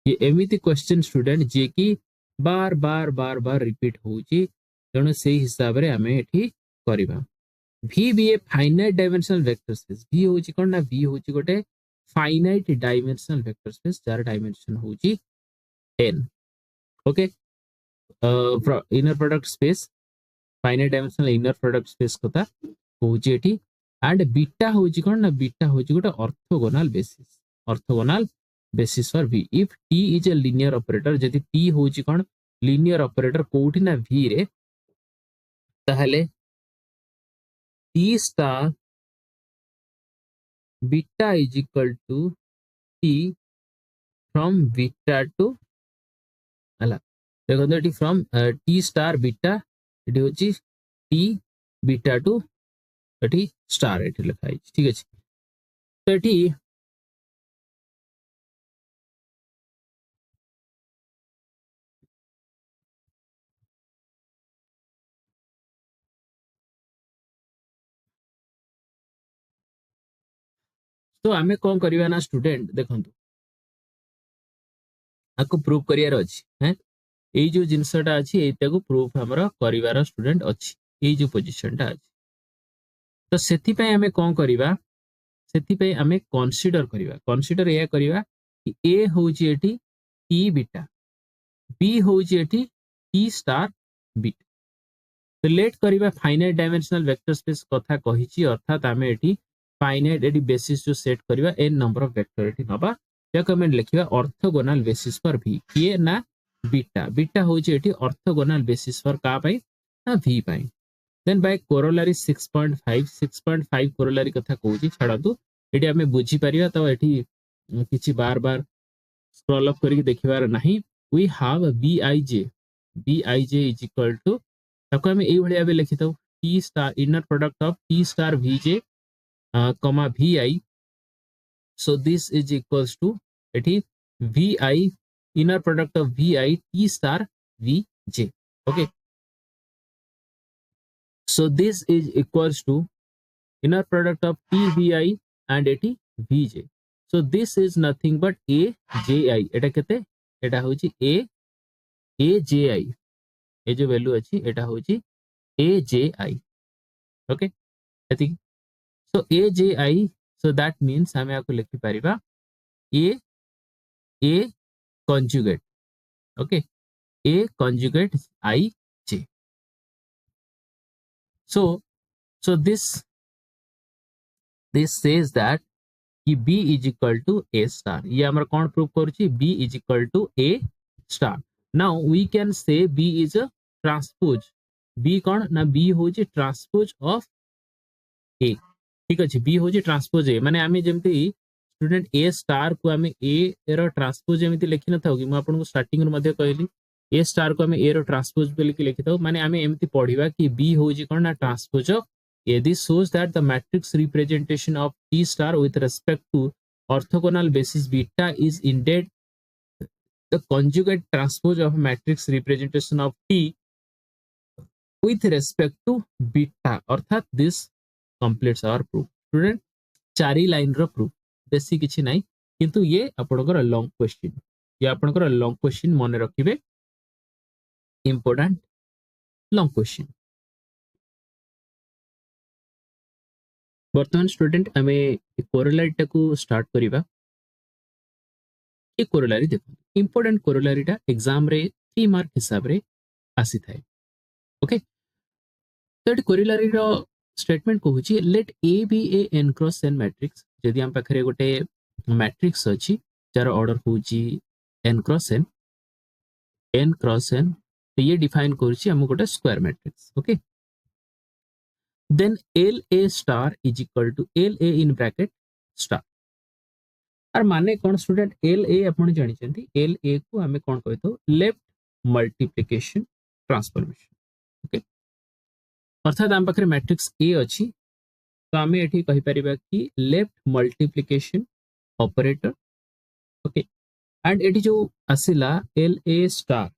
A: ये एमिति क्वेश्चन स्टूडेंट जे कि बार बार रिपीट होउची तेणु से हिसाब रे हमें एठी करिबा V be a finite dimensional vector space. V होची कोन ना V होची गोटे finite dimensional vector space jar dimension होची n. Okay, inner product space finite dimensional inner product space कथा होची एठी and beta होची कोन ना beta होची गोटे orthogonal basis for V. If T is a linear operator, जदि T होची कोन linear operator कोठी ना V रे ताहले T star beta is equal to T from beta to अला देखो eighty from T star beta eighty होची T beta to eighty star eighty लिखा है ठीक है। तो एटी तो आमे कौन करिवा ना स्टूडेंट देखंतु आको प्रूफ करियार अछि हैं ए जो जिंसटा अछि एटा को प्रूफ हमरा करिवार स्टूडेंट अछि ए जो पोजीशन टा अछि। तो सेति पे आमे कौन करिवा सेति पे आमे कंसीडर या करिवा कि ए होची एटी टी बीटा बी होची एटी टी स्टार बीटा। तो लेट करिवा फाइनाइट डायमेंशनल वेक्टर स्पेस कथा कहिची अर्थात आमे एटी फाइनाइट एटी बेसिस जो सेट करिवा n नंबर ऑफ वेक्टर एटी नबा या कमेंट लिखिवा ऑर्थोगोनल बेसिस फॉर v ये ना बीटा बीटा होची एटी ऑर्थोगोनल बेसिस फॉर का पई ना v पई। देन बाय कोरोलरी 6.5 कोरोलरी कथा कहूची छाड़तु एटी आमे बुझी परिया तो एटी किछि बार बार स्क्रॉल अप करके देखिबार नाही। We have bij is equal to ताको आमे एई भलिया बे लिखितौ t star inner product of t star vj comma vi। So this is equals to एटी vi inner product of vi t star vj। Okay so this is equals to inner product of tvi and at vj। so this is nothing but aji eta kete eta hochi aji ए जो value अछि एटा होची aji। Okay एति सो aji so that means हमें आको लिखि परिबा a conjugate okay a conjugate I j। so this says that कि b is equal to a star ये हमरा कौन प्रूव करूची b is equal to a star। now we can say b is a transpose b कौन ना b होची transpose of a ठीक अछि b होची transpose a माने आमे जेमति स्टूडेंट a स्टार को आमे a रो ट्रांसपोज जेमति लिखि न थाउ कि म आपन को स्टार्टिंग रो मध्ये कहली a स्टार को आमे a रो ट्रांसपोज पे लिखि थाउ माने आमे एमति पढिबा कि b होची कोन ना transpose of a। this shows that the matrix representation of t star with respect to orthogonal basis beta is indeed the conjugate transpose of a matrix representation of t with respect to beta अर्थात this completes our proof। Student चारि line रो proof बेसी किछि नाही किंतु ये आपनकर long question ये आपनकर लॉन्ग क्वेश्चन मन रखिबे इंपोर्टेंट लॉन्ग क्वेश्चन। वर्तमान स्टूडेंट आमे कोरोलरी टाकू स्टार्ट करिबा। ये कोरोलरी देखो इंपोर्टेंट कोरोलरी टा एग्जाम रे 3 मार्क हिसाब रे आसी थाए। ओके तो कोरोलरी रो स्टेटमेंट कहूची let A be a N cross N matrix जदि हम पाखरे गोटे मैट्रिक्स अछि जार ऑर्डर होची n क्रॉस n तो ये डिफाइन करूची हम गोटे square matrix. Okay then LA star is equal to LA in bracket star R माने कौन स्टूडेंट LA आपण जानि चंती LA को हमें कौन कहतो लेफ्ट मल्टीप्लिकेशन ट्रांसफॉर्मेशन। ओके अर्थात हम पाखरे मैट्रिक्स A अछि तो हमें एठी कहि परिबा कि left multiplication operator. Okay and एठी जो आसिला LA स्टार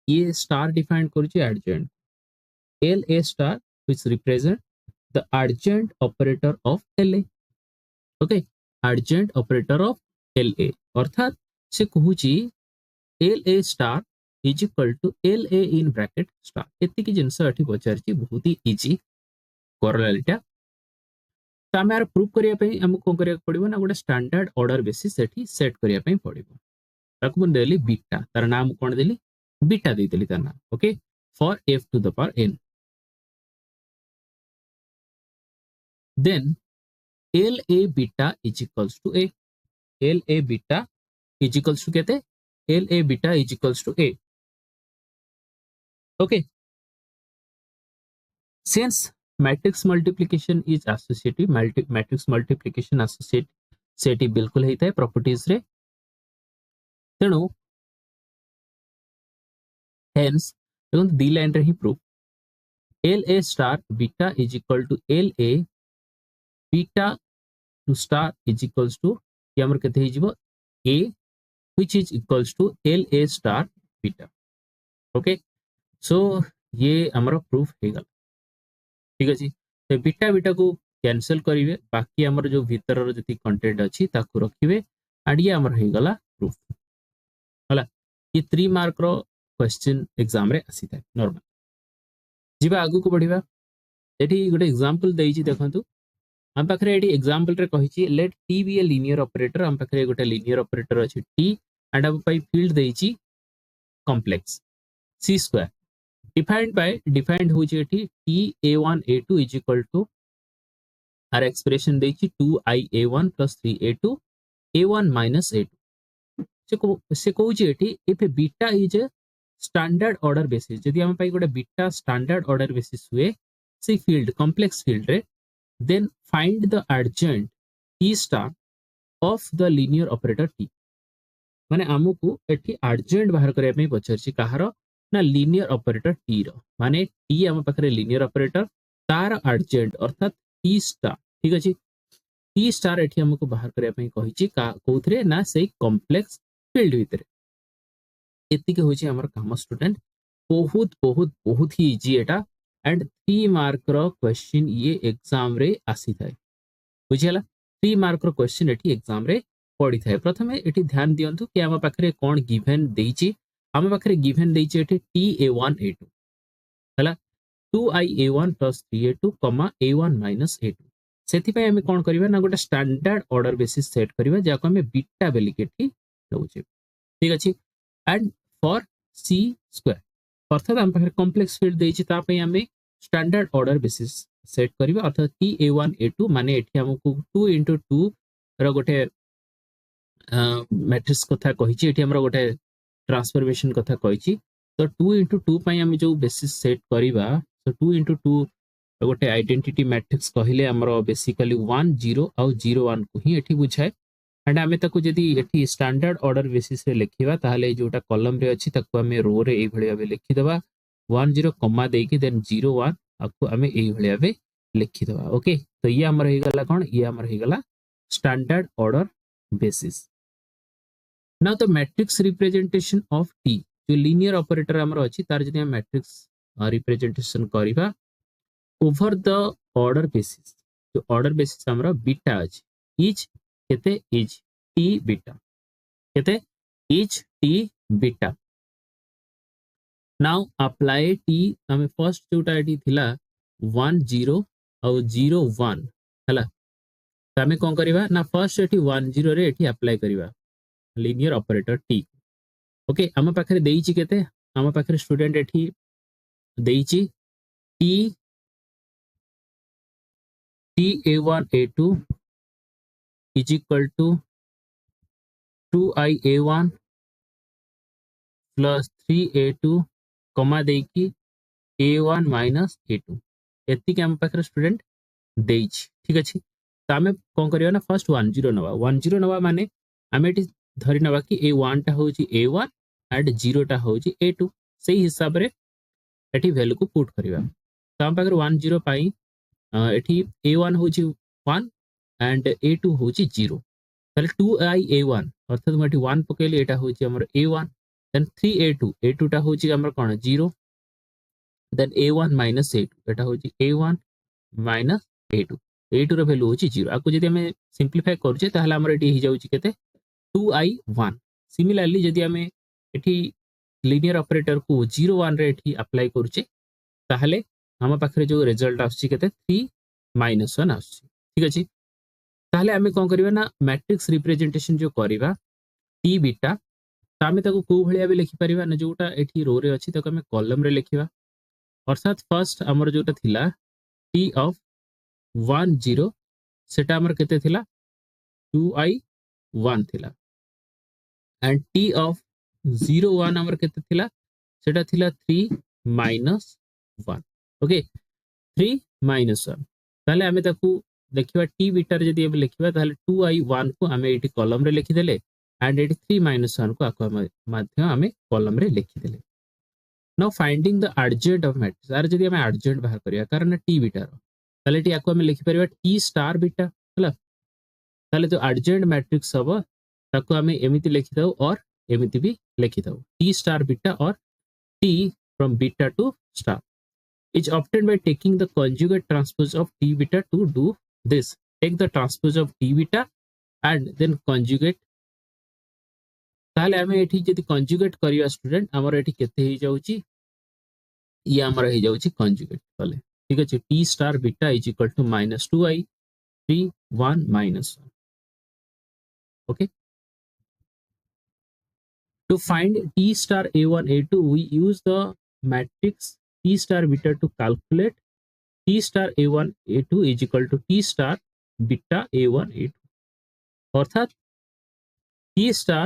A: ये स्टार डिफाइन करूची adjoint LA star which represent the adjoint operator of LA। okay adjoint operator of LA अर्थात से कहूची LA star is equal to LA in bracket star एति की जिंस अठी पचारची बहुत ही इजी कोरोलारीटा तो आम यार प्रूफ करने आमको कौन करिया पड़िबो ना गोटे स्टैंडर्ड ऑर्डर बेसिस सेठी सेट करने पड़िबो ताकू मैं देली बीटा तार नाम कौन देली बीटा देली तार नाम okay for f to the power n then l a beta is equals to a l a beta is equals to केते l a beta is equals to a okay since matrix multiplication is associative matrix multiplication associative बिल्कुल होता है properties रे तेणु hence देखो दी line रे ही proof L A star beta is equal to L A beta to star is equals to ये हमर केते हिजबो a which is equals to L A star beta okay so ये हमर प्रूफ हे गला ठीक अछि तो बीटा बीटा को कैंसिल करिवे बाकी हमर जो भीतर रो जति कंटेंट अछि ताकू रखिवे एंड ये हमर हे गला प्रूफ हला ये 3 मार्क रो क्वेश्चन एग्जाम रे आसी थाए नॉर्मल जीवा आगु को बढ़िबा एठी गोटे एग्जांपल देई छी देखंतु हम पाखरे एठी एग्जांपल रे कहि छी let t be a linear operator हम पाखरे गोटे लीनियर ऑपरेटर अछि टी एंड हम पाई फील्ड देई छी कॉम्प्लेक्स सी स्क्वायर डिफाइंड हो जे एठी t a1 a2 is equal to our expression देई छी 2i a1 + 3a2 a1 - a2 से कहू जे एठी if beta is standard order basis जदि हम पाई गोटे बीटा स्टैंडर्ड ऑर्डर बेसिस हुए से फील्ड कॉम्प्लेक्स फील्ड रे then find the adjoint t star of the linear operator t माने हमकु एठी एडजॉइंट बाहर करया पे पछर छी कहारो ना लीनियर ऑपरेटर टी रो माने टी हम पाखरे लीनियर ऑपरेटर तार एडजॉइंट अर्थात टी स्टार ठीक अछि टी स्टार एठी हमको बाहर करया पे कहि छी का कोथरे ना से कॉम्प्लेक्स फील्ड भीतर एति के होय छी हमर काम स्टूडेंट बहुत बहुत बहुत ही easy Etah and 3 mark row question ये एग्जाम रे आसी थाए बुझियला 3 मार्क रो क्वेश्चन एठी एग्जाम रे पड़ी थाए प्रथमे एठी ध्यान दियंतु कि हम पाखरे कोन गिवन देई छी हम पाखरे गिवन देई छी एठी t a1 a2 हला 2i a1 + 3a2 a1 - a2 सेति पे हम कोन करबा ना गोटे स्टैंडर्ड ऑर्डर बेसिस सेट करबा जाको हम बीटा बेलिकेटी लउछे ठीक अछि एंड फॉर सी स्क्वायर अर्थात हम पाखरे कॉम्प्लेक्स फील्ड देई छी ता पे हम स्टैंडर्ड ऑर्डर बेसिस सेट करबा अर्थात t a1 a2 माने एठी हमकु 2 * 2 रो गोटे मैट्रिक्स कथा कहि छी एठी हमरा गोटे ट्रांसफॉर्मेशन कथा कहि छी तो 2 * 2 पई हम जो बेसिस सेट करिबा तो 2 * 2 गोटे आइडेंटिटी मैट्रिक्स कहिले हमरो बेसिकली 1 0 और 0 1 को ही एठी बुझाए एंड हमें ताको जदी एठी स्टैंडर्ड ऑर्डर बेसिस रे लिखिबा ताहले जोटा कॉलम रे अछि ताको हमें रो रे एई भलिया बे लिखि देबा 1 0 कॉमा देकी देन 0 1 आको हमें एई भलिया बे लिखि देबा ओके तो ये हमर हे गला कोन ये हमर हे गला standard order basis now the matrix representation of T जो लीनियर ऑपरेटर हमर अछि तार जदी हम मैट्रिक्स रिप्रेजेंटेशन करिबा ओवर द ऑर्डर बेसिस जो ऑर्डर बेसिस हमर बीटा अछि इज केते इज टी बीटा केते is T beta now apply T हमें फर्स्ट जोटा एटी थिला 1 0 और 0 1 हला त हमें कोन करबा ना फर्स्ट एटी 1 0 रे एटी अप्लाई करबा लीनियर ऑपरेटर टी ओके हम पाखरे देई छी केते हम पाखरे स्टूडेंट एठी देई छी T a1 a2 is equal to 2i a1 plus 3a2 कमा देकी a1 minus a2 एति के हम पाखरे स्टूडेंट देई छी ठीक अछि त हमें कोन करियो ना फर्स्ट 1 0 नवा माने हमें एटी धरि नवा कि a1 टा होची a1 एंड 0 टा होची a2 सही हिसाब रे एटी वैल्यू को पुट करिवा त हम पाखरे 1 0 पाई एठी a1 होची 1 एंड a2 होची 0 ताले 2i a1 अर्थात मटी 1 पकेले एटा होची हमर a1 देन 3a2 टा होची हमर कोन 0 देन a1 minus a2 एटा होची a1 minus a2 रो वैल्यू होची 0 आको जदी हमें सिंपलीफाई करछे ताहले हमर एटी हि जाउची केते 2i1 सिमिलरली जदी हमें एठी लीनियर ऑपरेटर को 0 1 रे एठी अप्लाई करछे ताहले आम पाखे जो रिजल्ट आसुची केते 3 माइनस 1 आसुची ठीक अछि ताहले आमे कोन करबा ना मैट्रिक्स रिप्रेजेंटेशन जो करबा टी बीटा तामे ताको को भलिया भी लिखि परिबा ना जोटा एठी रो रे अछि ताको आमे कॉलम रे लिखिबा अर्थात फर्स्ट हमर जोटा थिला टी ऑफ 1 0 सेटा हमर केते थिला 2i 1 थिला एंड टी ऑफ 0 1 हमर केते थिला सेटा थिला 3 माइनस 1 ओके 3 माइनस 1 ताले आमे ताकू देखिबा टी बीटा रे जदी हम लिखिबा ताले 2i 1 को आमे एठी कॉलम रे लिखि देले एंड एठी 3 माइनस 1 को आको माध्य आमे कॉलम रे लिखि देले now finding the adjoint of matrix R जदी आमे एडजेंट बाहर करिया कारण टी बीटा रो ताले एठी आको आमे लिखि परिबा टी स्टार बीटा हला ताले तो एडजेंट मैट्रिक्स हबो ताको आमे एमिति लिखि दउ और एमिति भी लिखि दउ टी स्टार बीटा और T from beta to star is obtained by taking the conjugate transpose of t beta to do this. Take the transpose of t beta and then conjugate. ताले हमें एठी जदि conjugate करिया student हमर एठी केते ही जाउची ये हमर ही जाउची conjugate कले ठीक अछि t star beta is equal to minus 2i 3 1 minus 1 okay to find t star a1 a2 we use the matrix t star beta to calculate t star a1 a2 is equal to t star beta a1 a2 अर्थात t star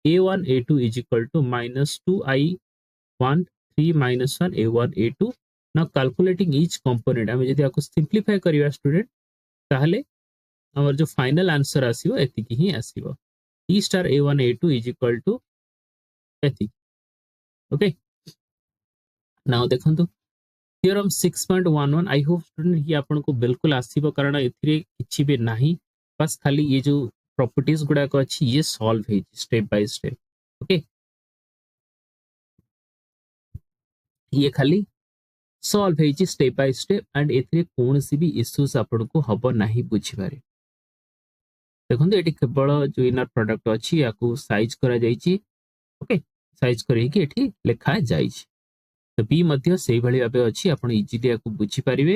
A: a1 a2 is equal to minus 2i1 3 minus 1 a1 a2 now calculating each component हमें यदि आपको simplify करिया student ताहले हमर जो final answer आसीबो एति की ही आसीबो t star a1 a2 is equal to एति ओके नाउ देखंतु Theorem 6.11 आई होप स्टूडेंट ये आपन को बिल्कुल आसीबो कारण एथिरे किछि भी नाही बस खाली ये जो प्रॉपर्टीज गुडा को अछि ये सॉल्व हे स्टेप बाय स्टेप ओके ये खाली सॉल्व हे स्टेप बाय स्टेप एंड एथिरे कोनसी भी इश्यूज आपन को हबो नाही बुझिबारे देखंतु एटी केवल जो इनर प्रोडक्ट अछि याकू साइज करा जाईची ओके साइज करी कि एठी लिखा जाईची तो बी मध्य से भली भाबे अछि आपण इजीली याकू बुझी परिबे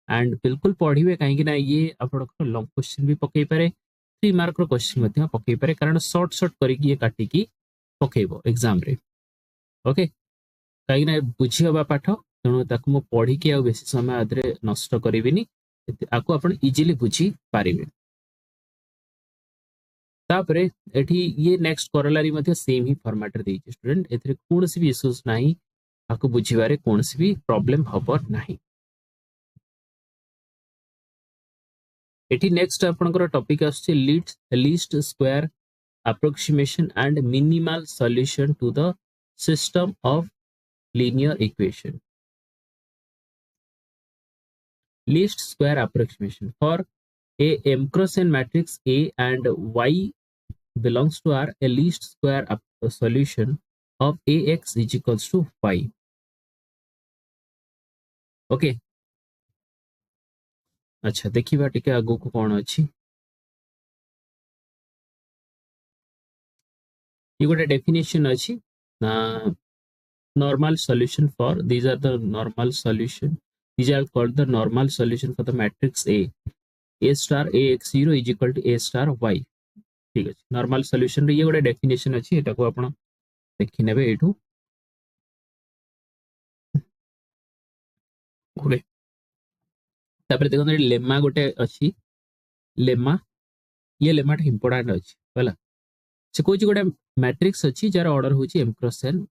A: एंड बिल्कुल पढिबे काहे कि ना ये आपण को लॉन्ग क्वेश्चन भी पकई पारे 3 मार्क रो क्वेश्चन मध्य पकई पारे कारण शॉर्ट शॉर्ट करी कि ये काटी की पकेबो एग्जाम रे ओके काहे कि ना बुझी हबा पाठ तणो ताकू मो पढी कि आ बेसी समय आदरे नष्ट करिबिनी आकू आपण इजीली बुझी पारिबे तापरे एठी ये नेक्स्ट कोरोलरी मध्य सेम ही फॉर्मेट रे देछि स्टूडेंट एथिरे कोनसी भी इश्यूज नाही आपको बुझिबारे कोनसी भी प्रॉब्लम हबो नाही एठी नेक्स्ट आपनकर टॉपिक आछे least square approximation and minimal solution to the system of linear equation least square approximation for a m cross n matrix A and y belongs to R a least square solution of ax is equals to y okay अच्छा देखिबा टिके आगो को कोन अछि ये गोटे definition अछि normal solution for these are the normal solution these are called the normal solution for the matrix a star ax0 is equal to a star y ठीक अछि नॉर्मल सॉल्यूशन रे ये गोटे डेफिनेशन अछि एटा को आपण देखि नेबे एठू ओके तापर देखो लेमा गोटे अछि लेमा ये लेमा इंपोर्टेंट अछि होला से कोइ गोटे मैट्रिक्स अछि जार ऑर्डर होछि m cross n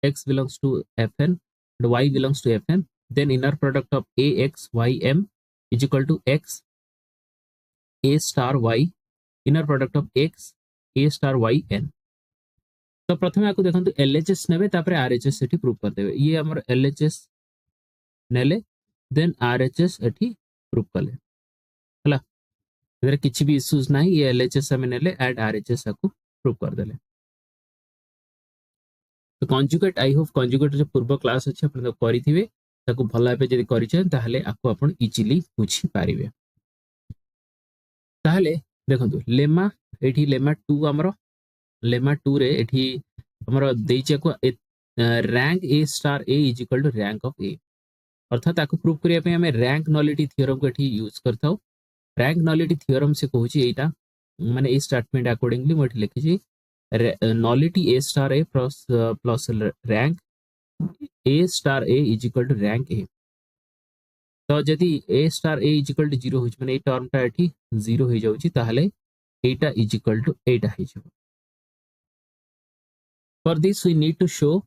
A: x belongs to fn and y belongs to fn then inner product of ax y m is equal to x a star y inner product of x a star y n तो प्रथमे आको देखंतु LHS नेबे तापर RHS सेठी prove कर देबे ये हमर LHS नेले देन RHS एठी प्रूव करले हला इधर किछि भी इश्यूज नाही ये LHS हम नेले एड RHS को प्रूव कर देले तो कॉन्जुगेट आई होप कॉन्जुगेट जो पूर्व क्लास अछि अपन तो करिथिबे ताको भला पे जदी करिछन ताहले आको अपन इजीली बुझी पारिबे ताहले देखंतु लेमा एठी लेमा 2 हमरो लेमा 2 रे एठी हमरो देइचे को rank a star a is equal to rank of a अर्थात ताको प्रूव करिया पे हमें रैंक नॉलिटी थ्योरम को एठी यूज करथाउ। रैंक नॉलिटी थ्योरम से कहूची एटा माने ए स्टेटमेंट अकॉर्डिंगली मैं एठी लिखि छी nullity A star A plus plus rank A star A is equal to rank A. तो जदि A star A is equal to 0 होची माने ए टर्मटा एठी 0 हो जाउची ताहले एटा इज इक्वल टू एटा हो जाउ। For this we need to show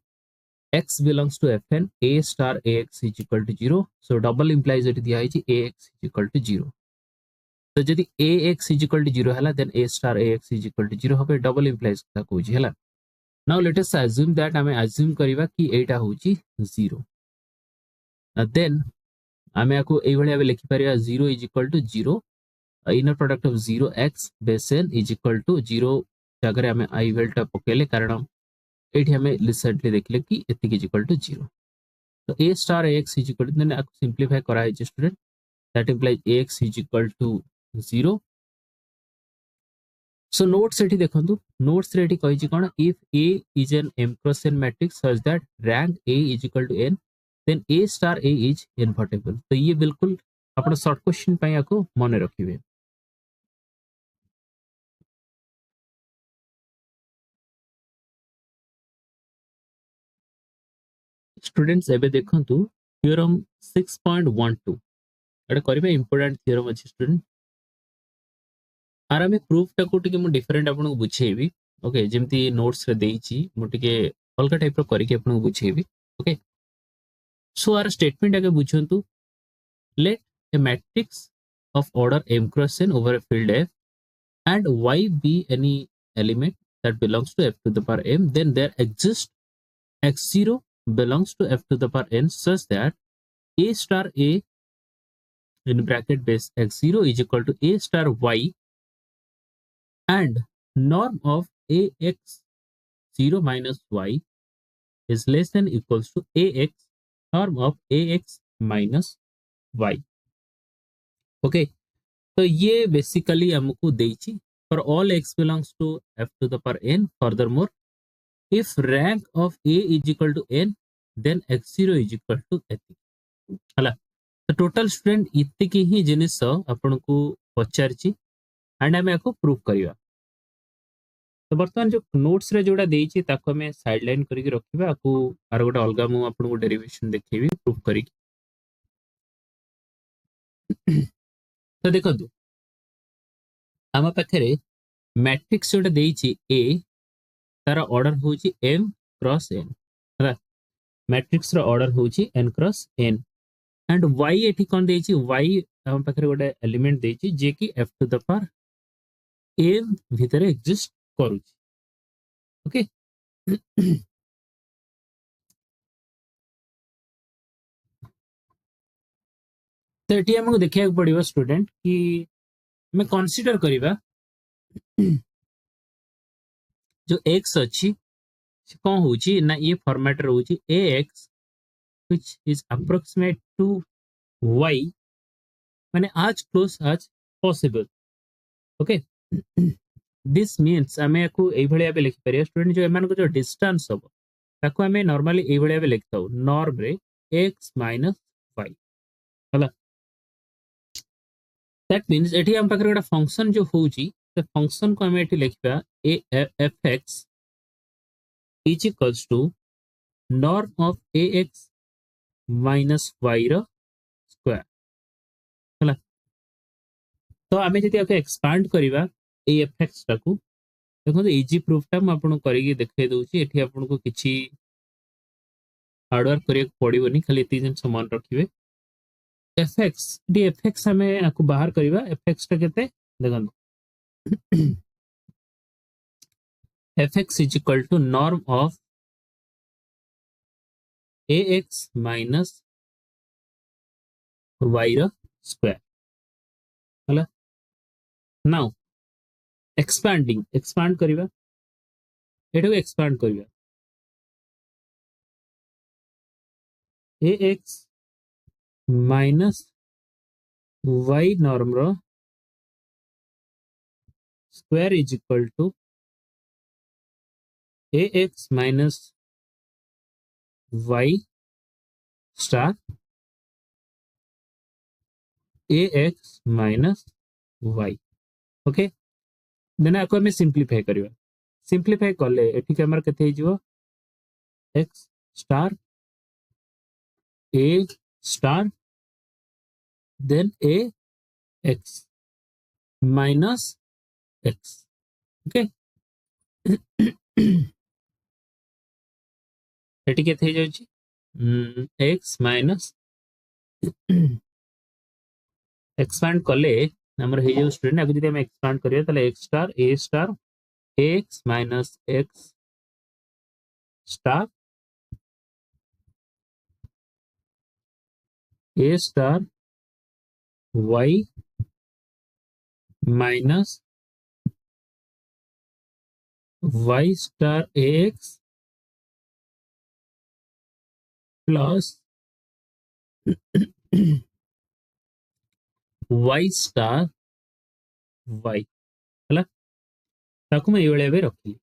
A: x belongs to fn a star ax is equal to 0, so double implies it दिया है ax is equal to 0। तो जदि ax is equal to 0 हला then a star ax is equal to 0 हबे double implies का Cozi हला। now let us assume that हमें assume करिवा कि एटा होची 0, then हमें आको एई भलिया लिखि परिया 0 is equal to 0 inner product of 0x base n is equal to 0 जगह हमें i वेल्टा पकेले कारण एठी हमें रिसेंटली देखले कि एति इज इक्वल टू 0। तो a star ax is equal to देन आपको सिंपलीफाई करा है student that implies ax is equal to 0। So notes एठी देखंतु नोट्स रे एठी कहि छि कोन if a is an m cross n matrix such that rank a is equal to n then a star a is invertible। तो ये बिल्कुल अपन शॉर्ट क्वेश्चन पय आको मने रखिबे। स्टूडेंट्स एबे देखंतु थ्योरम 6.12 एटा करिबे इंपोर्टेंट थ्योरम अछि स्टूडेंट। आर आमे प्रूफ टा को टिके मु डिफरेंट आपन को बुझेबी। ओके जेमती नोट्स रे देइची मु टिके अलगा टाइप रो करि के आपन को बुझेबी। ओके सो आर स्टेटमेंट आगे बुझंतु let a matrix of order m cross n over a field f and y be any element that belongs to f to the power m then there exists x0 belongs to f to the power n such that a star a in bracket base x0 is equal to a star y and norm of ax0 minus y is less than equals to ax norm of ax minus y। Okay तो ये basically हमको देइची for all x belongs to f to the power n furthermore if rank of a is equal to n then x0 is equal to एति हला। तो total student इत्ते ही जिनिस आपन को पचारची एंड हमें को प्रूफ करिवा। तो बर्तमान जो नोट्स रे जोड़ा देइची ताको हमें साइड लाइन करके रखिबा आकु आर गोटे अलगा मु आपन को डेरिवेशन देखेबी प्रूफ करी। तो देखो आम पाखे मैट्रिक्स जोटा देइची a तार ऑर्डर होची m क्रॉस n हला मैट्रिक्स रो ऑर्डर होची n cross n and y एठी कोन देइची y आम पाखे गोटे एलिमेंट देइची जे कि f to the power m भीतर एग्जिस्ट करूची। ओके तो एठी हमको देखिया पड़िबो स्टूडेंट कि मैं कंसीडर करिबा जो x अछि से कोन होची ना ये फॉर्मेट रे होची ax which is approximate to y माने as close as possible। Okay this means हमें को एई भलिया बे लिखि परिया स्टूडेंट जो एमान को जो डिस्टेंस हो ताको हमें नॉर्मली एई भलिया बे लिखताउ नॉर्म रे x minus y हला। दैट मीन्स एठी हम पाकर एटा फंक्शन जो होची से फंक्शन को हमें एठी लिखबा fx is equals to norm of ax minus y रो स्क्वायर हला। तो आमे जति आके एक्सपांड करिवा ए fx टाकू देखो इजी प्रूफ टा म आपन करिके देखाइ दउची एठी आपन को किछि हार्ड वर्क करिया पड़िबोनी खाली एति जन समान रखिबे fx डी fx हमें आकु बाहर करिवा fx टा केते देखन fx is equal to norm of ax minus y रो स्क्वायर हला। नाउ एक्सपांडिंग एक्सपांड करिवा एठो एक्सपांड करिवा ax minus y norm रो स्क्वायर is equal to ax minus y star ax minus y. Okay then आपको हमें सिंप्लीफाई करवा सिंप्लीफाई कले एठी हमर केते हिजो x star a star then a x minus x. Okay एठी केते हिजो छी x minus एक्सपांड कले हमर हे जो स्टूडेंट अगर जदि हम एक्सपांड करियो तले x star ax minus x star a star y minus y star ax plus y star y हला ताकू मैं एवळे बे रखली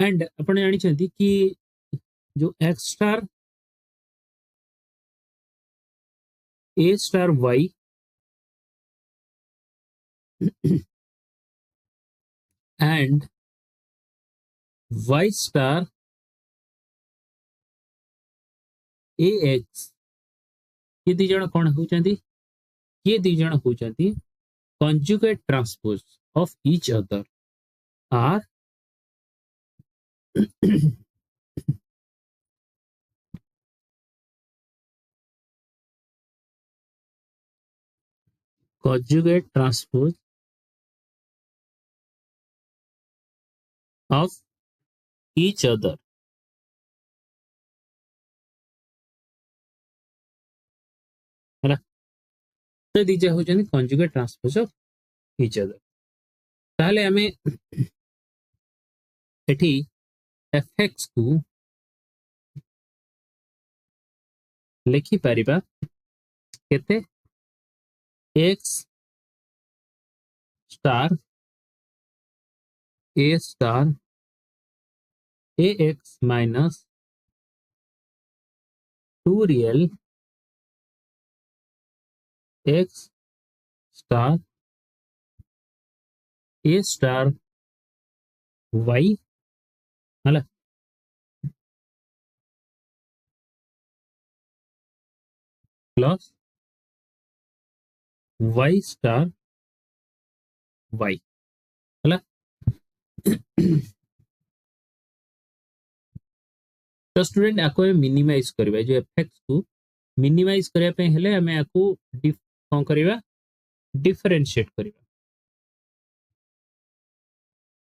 A: एंड अपन जानि छथि कि जो x star a star y and y star ax ये दी जण कोन होचंती ये दी जण होचंती conjugate transpose of each other are conjugate transpose of each other. है ना तो दीजे होचंती conjugate transpose of each other ताहले हमें एठी fx को लिखि परिबा केते x star a star ax minus 2 real x star a star y हला प्लस y स्टार y हला तो स्टूडेंट आको मिनिमाइज करबा जो एफएक्स को मिनिमाइज करया पे हेले हमें आको कोन करबा डिफरेंशिएट करबा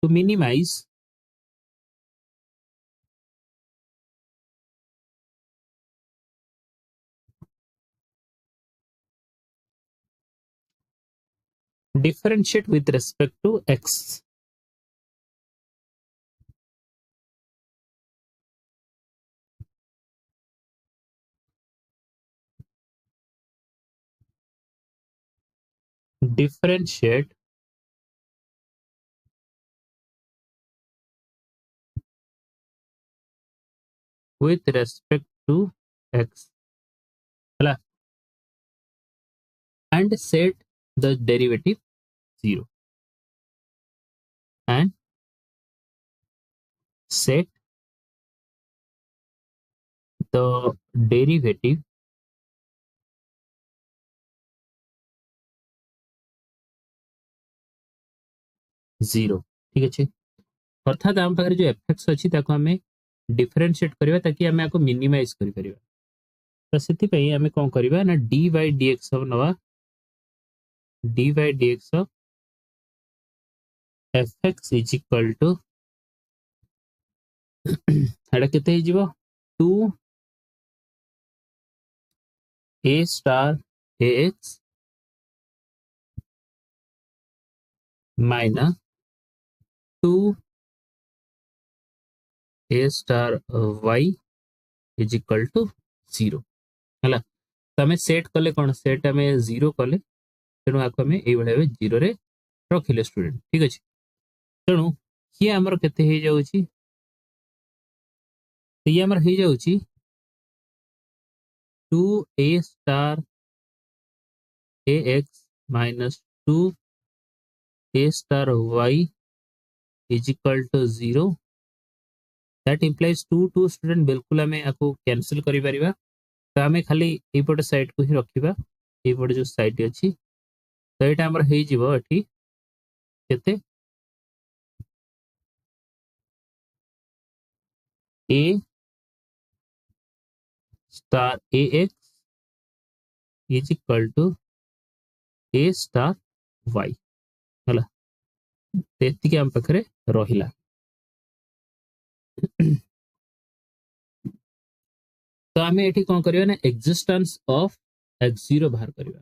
A: to minimize differentiate with respect to x differentiate with respect to x हला and set the derivative 0 and set the derivative 0 ठीक अछि अर्थात हम पाखरे जो एफएक्स अछि ताको हमें डिफरेंशिएट करबा ताकि हमें आको मिनिमाइज करि परिबा तो सेति पई हमें कोन करबा ना dy dx अब नवा dy dx of fx is equal to एटा केते ही जीवो 2 a star ax minus 2 a star y is equal to 0 हला तो हमें सेट कले कोन सेट हमें 0 कले तेणु आको हमें एई बळे 0 रे रखिले स्टूडेंट ठीक अछि तेणु ये हमर केते हे जाउची तो ये हमर हे जाउची 2 a star ax minus 2 a star y is equal to 0. That implies 2 student बिल्कुल आमे आपको कैंसिल करि परिबा. तो आमे खाली एपटे साइड को ही रखिबा. एपटे जो साइड अछि तो एटा हमर हेइ जिवो एठी केते a star ax is equal to a star y हला. तेति के हम पखरे रहिला. तो आमे एठी कोन करियो ना एक्जिस्टेंस ऑफ x0 बाहर करियो.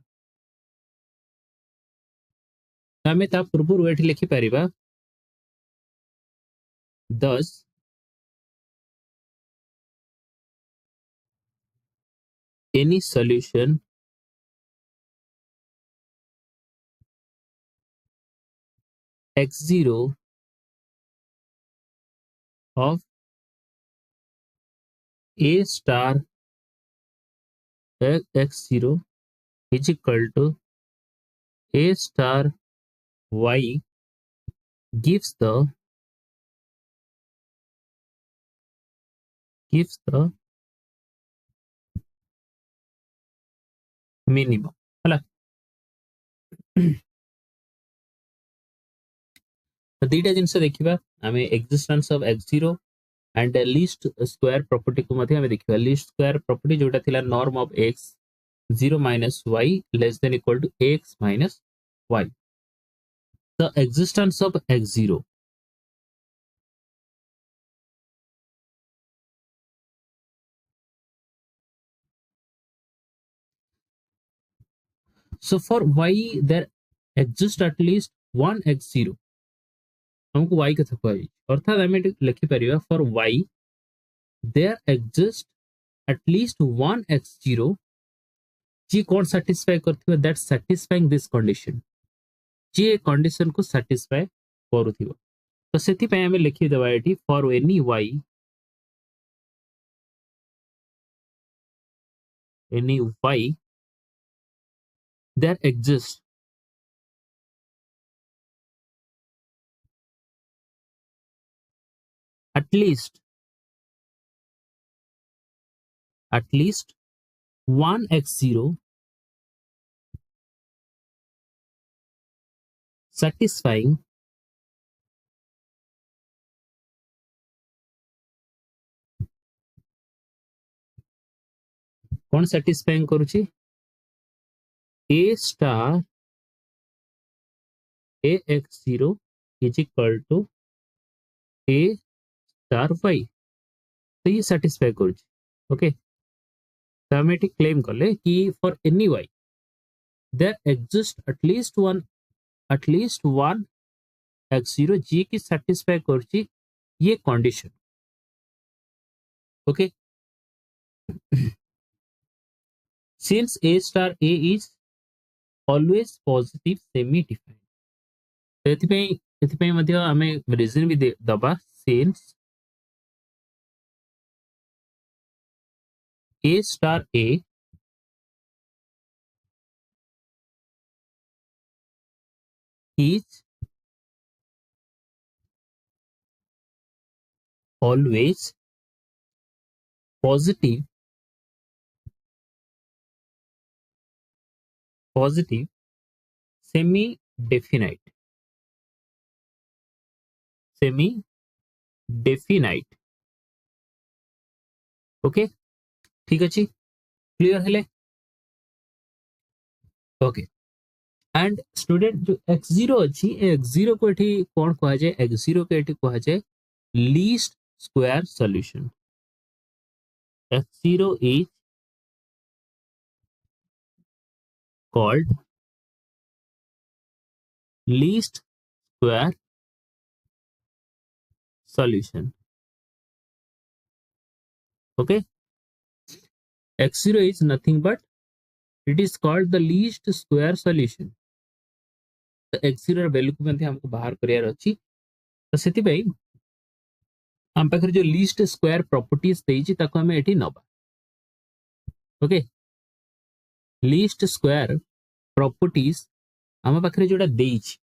A: आमे ता पूर्व एठी लिखि परिबा thus any solution x0 of a star x0 is equal to a star y gives the minimum हला. तो दीटा जिनस देखिबा आमे existence of x0 and least square property को मध्ये आमे देखिबा. लीस्ट स्क्वायर प्रॉपर्टी जोटा थिला norm of x 0 minus y less than equal to x minus y. The existence of x0 so for y there exists at least one x0 हमको y कथा कहै अर्थात हमें लिखि परिबा for y there exists at least one x0 जी कौन satisfy करथिबा that satisfying this condition जी कंडीशन को satisfy करूथिबा. तो सेति पय हमें लिखि देबा एठी for any y there exists at least one x0 satisfying कौन satisfying करूची a star ax0 is equal to a star y. तो ये satisfy करूची. ओके तो हम एठी क्लेम करले कि for any y there exists at least one x0 जी की satisfy करूची ये condition. Okay since a star a is always positive semi defined. तो एथिपई मध्य आमे रीजन भी दबा since a star a is always positive semi definite okay ठीक अछि clear हेले. ओके एंड स्टूडेंट जो x0 अछि x0 को एठी कोन कहै छै x0 के एठी कहै छै least square solution. x0 is called least square solution. Okay, x0 is nothing but it is called the least square solution. तो x0 वैल्यू को मध्ये हमको बाहर करियार अछि. तो सेति पई हम पाखर जो लीस्ट स्क्वायर प्रॉपर्टीज देछि ताको हम एठी नबा. ओके लीस्ट स्क्वायर प्रॉपर्टीज आम पाखे जोड़ा देइछि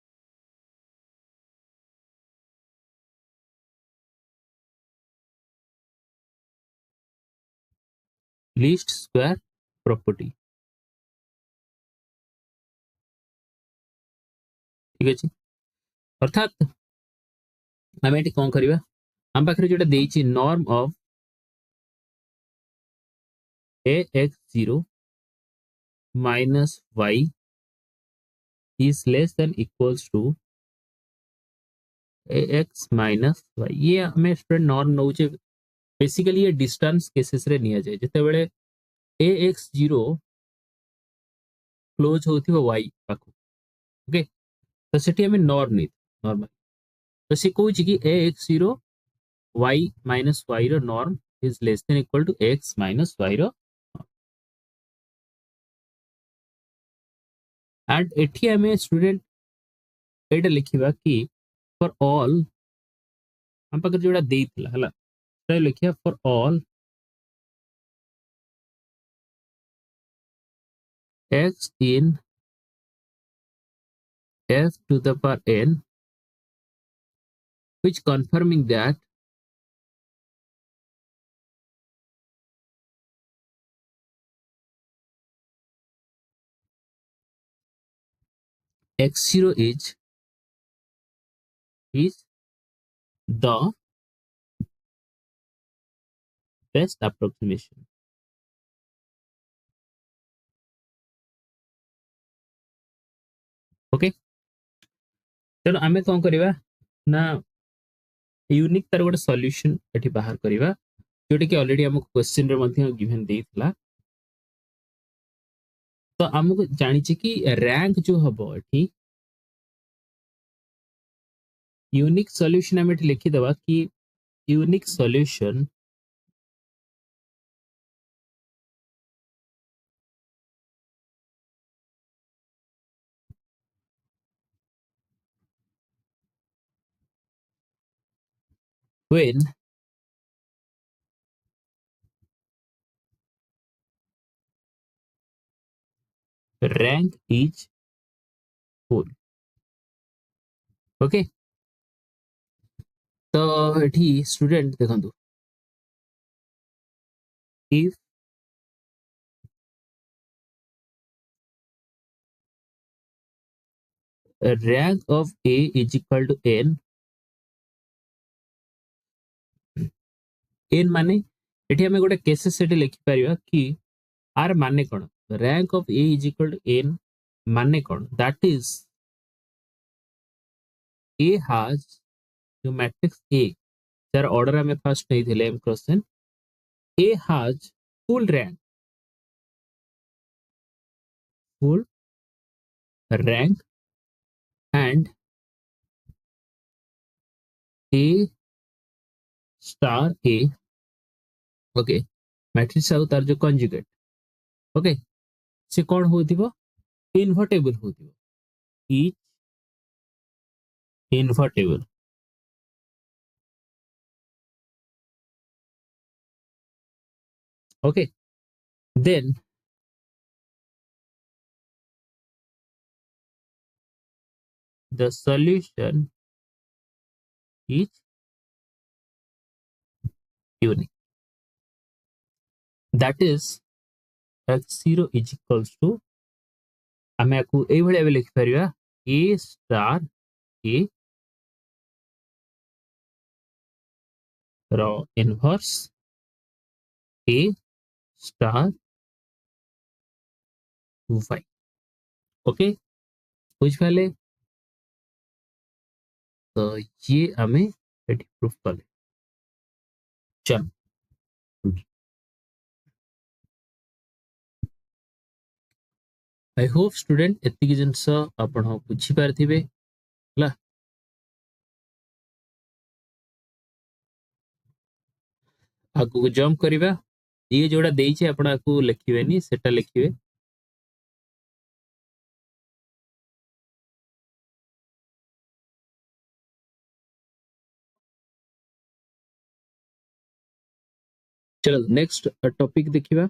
A: लीस्ट स्क्वायर प्रॉपर्टी ठीक अछि अर्थात आम ये कौन करवा आम पाखे जोड़ा देइछि norm of ax0 minus y is less than equals to ax minus y ये हमें स्टूडेंट नॉर्म नौचे बेसिकली ये डिस्टेंस केसेस रे निया जाए जते बेले ax0 क्लोज होथिबो y पाखु ओके तो सेठी हमें नॉर्म नहीं नॉर्मल तो से कहूँ कि ax0 y minus y रो norm is less than equal to x minus y रो एंड एठी हमें स्टूडेंट एटा लिखिबा कि फॉर ऑल हम पाकर जोड़ा देइतला हला तो लिखिया for all x in f to the power n which confirming that x0 is the best approximation okay तेणु आम कौन करवा ना यूनिक तार गोटे सॉल्यूशन एठी बाहर करवा जोटा कि ऑलरेडी हमको क्वेश्चन रे मध्य गिवन देइतला तो हमको जानि छी कि रैंक जो हबो एठी यूनिक सॉल्यूशन हम एठी लिखि दवा कि unique solution when rank is full okay तो एठी स्टूडेंट देखंतु if rank of a is equal to n n माने एठी हमें गोटे केसेस सेठी लिखि परिबा कि आर माने कोन rank of A is equal to N माने कोन दैट इज ए हैज जो मैट्रिक्स ए जर ऑर्डर हमें फर्स्ट नहीं थिले एम question A has full rank and A star A okay matrix आउ तार जो कंजुगेट ओके से कोन होतिबो इनवर्टेबल होतिबो is invertible okay then the solution is unique that is x0 is equals to आमे आपको ए भले लिख परिबा a star a रो inverse a star y okay बुझ पाले तो ये हमें एटी प्रूफ कले चल आई होप स्टूडेंट एतिक जिनस आपण बुझी पारथिबे हला आगु जंप करिबा ये जोड़ा देइछे आपण आकु लिखिबेनी सेटा लिखिबे चलो नेक्स्ट टॉपिक देखिबा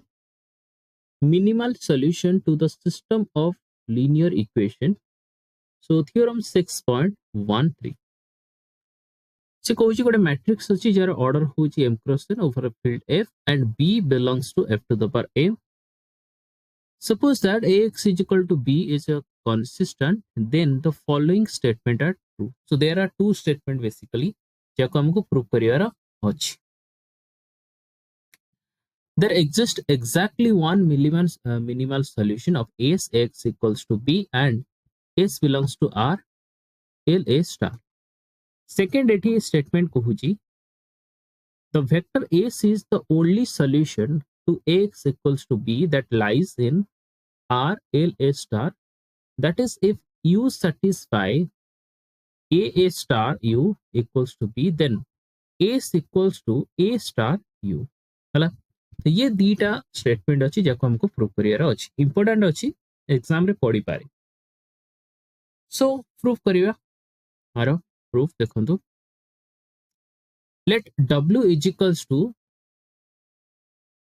A: minimal solution to the system of linear equation. So theorem 6.13 से कहूँ गोटे मैट्रिक्स अच्छी जार ऑर्डर हूँ m cross n over a field f and b belongs to f to the power m. Suppose that ax is equal to b is a consistent, then the following statement are true. So there are two statements basically जाको हमको prove करिवार अछि. There exists exactly one minimal solution of s x equals to b and s belongs to r l a star. Second एठी statement कहूची the vector s is the only solution to x equals to b that lies in r l a star. That is, if u satisfy a star u equals to b, then s equals to a star u. हला तो ये दीटा statement अच्छी जाको हमको prove करियार अछि. Important अछि, exam रे पढ़ी पारे. सो प्रूफ करिया आरो प्रूफ देखंतु. Let w is equals to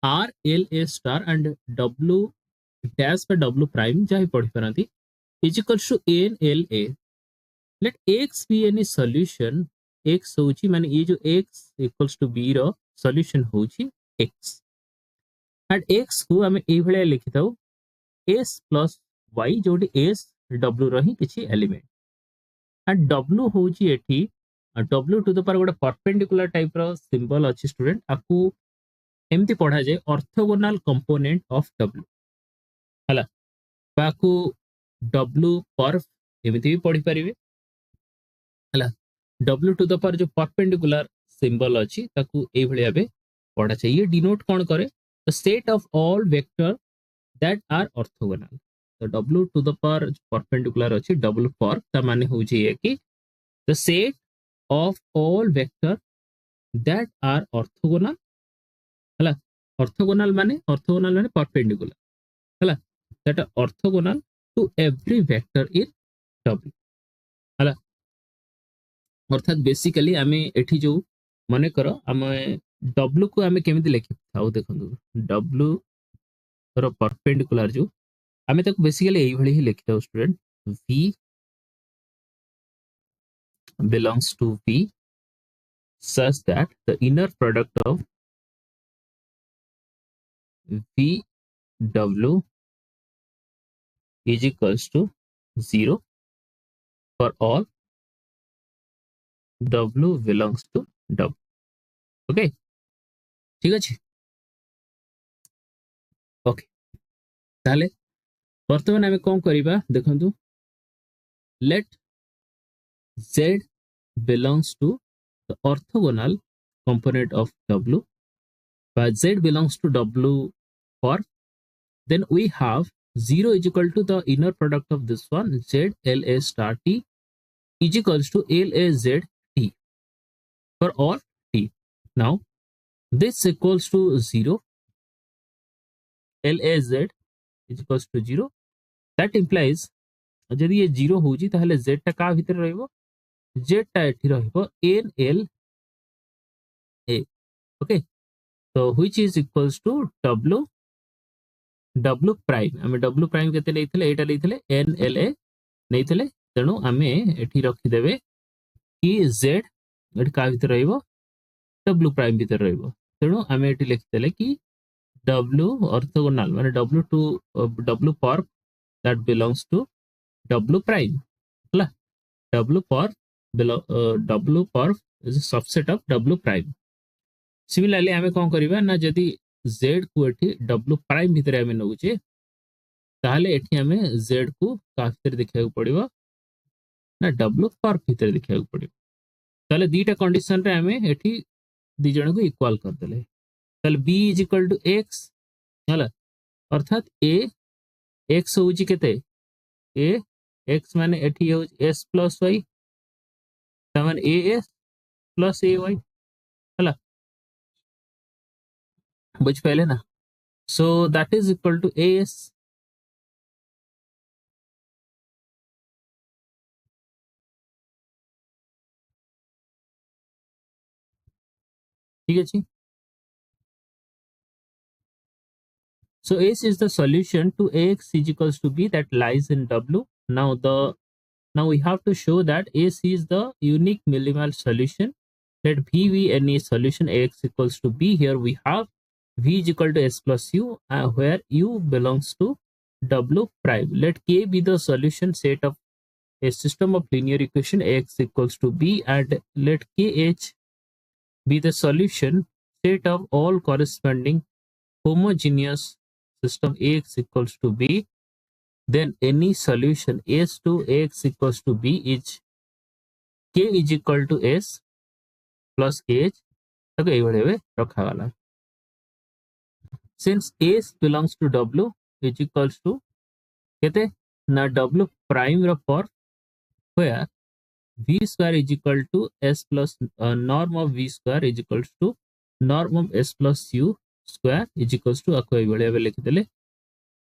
A: r l a star and w dash by w prime जाहि पढ़ी पारंती is equals to n l a. Let x be any solution. x होची माने ये जो x equals to b row solution होची x and x को हमें ए भले लिखि थाउ s plus y जोटी s w रही किछि एलिमेंट and w होची एठी w टू द पावर गोटे परपेंडिकुलर टाइप रो सिंबल अछि स्टूडेंट आकू एमती पढ़ा जाए ऑर्थोगोनल कंपोनेंट ऑफ w हला बाकू w पर एमती भी पढ़ी परिबे हला w टू द पावर जो परपेंडिकुलर सिंबल अछि ताकू ए भले भाबे पढ़ा चाहिए. डिनोट कोन करे the set of all vector that are orthogonal. तो w to the power perpendicular अछि w पर ता माने हो जे कि the set of all vector that are orthogonal हला. ऑर्थोगोनल माने परपेंडिकुलर हला that are orthogonal to every vector in w हला. अर्थात बेसिकली आमे एठी जो माने करो आमे w को आमे केमिति लिखि थाउ देखंतु w रो परपेंडिकुलर जो आमे ताको बेसिकली एई भली ही लिखि थाउ student v belongs to v such that the inner product of v w is equals to 0 for all w belongs to w. Okay ठीक अछि. ओके ताले वर्तमान आमे कोन करिबा देखंतु let z belongs to the orthogonal component of w but z belongs to w for then we have 0 is equal to the inner product of this one z l a star t is equals to l a z t for all t. Now this equals to 0 l a z is equals to 0 that implies यदि ये 0 होजी ताहले z टा का भीतर रहइबो z टा एठी रहइबो n l a. Okay so which is equals to w w prime हमें w prime केते लेइथिले एटा लेइथिले n l a लेइथिले तेणु आमे एठी रखि देबे कि z एठी का भीतर रहइबो w prime भीतर रहइबो. तेणु आमे एठी लिखिदेले कि w orthogonal माने w to w पर that belongs to w prime हला w पर w पर is a subset of w prime. Similarly आमे कोन करिबा ना जदी z को एठी w prime भीतर आमे नउचे ताहले एठी आमे z को का भीतर देखिया पड़िबो ना w पर भीतर देखिया पड़िबो. ताहले दीटा कंडीशन रे आमे एठी दी जण को इक्वल कर देले ताहले b is equal to x हला अर्थात a x होउची केते a x माने एठी हो s plus y तमन a s plus a y हला बुझ पहले ना. So that is equal to a s ठीक अछि. So S is the solution to Ax is equals to B that lies in W. Now we have to show that S is the unique minimal solution. Let V be any solution Ax equals to B. Here we have V is equal to S plus U, where U belongs to W prime. Let K be the solution set of a system of linear equation Ax equals to B, and let Kh be the solution set of all corresponding homogeneous system Ax equals to B. Then any solution S to Ax equals to B is K is equal to S plus Kh. ताको एई भले रखा गला. Since S belongs to W is equals to केते ना W prime row for where V square is equal to S plus norm of V square is equals to norm of S plus U square is equals to आको एई भले लिख देले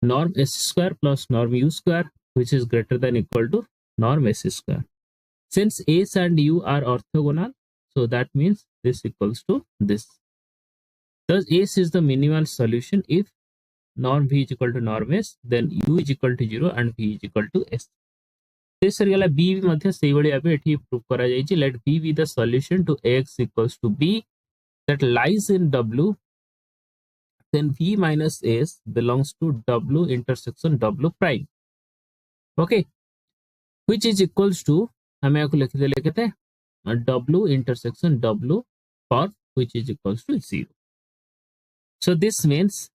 A: norm S square plus norm U square, which is greater than equal to norm S square. Since S and U are orthogonal, so that means this equals to this. Thus S is the minimal solution if norm V is equal to norm S, then U is equal to 0 and V is equal to S. This is B मध्ये सेही भली भाबे एठी prove करा जायछि. Let B be the solution to X equals to B that lies in W. Then V minus S belongs to W intersection W prime. Okay, which is equals to हमें आपको लिख देले केते W intersection W for which is equals to 0. So this means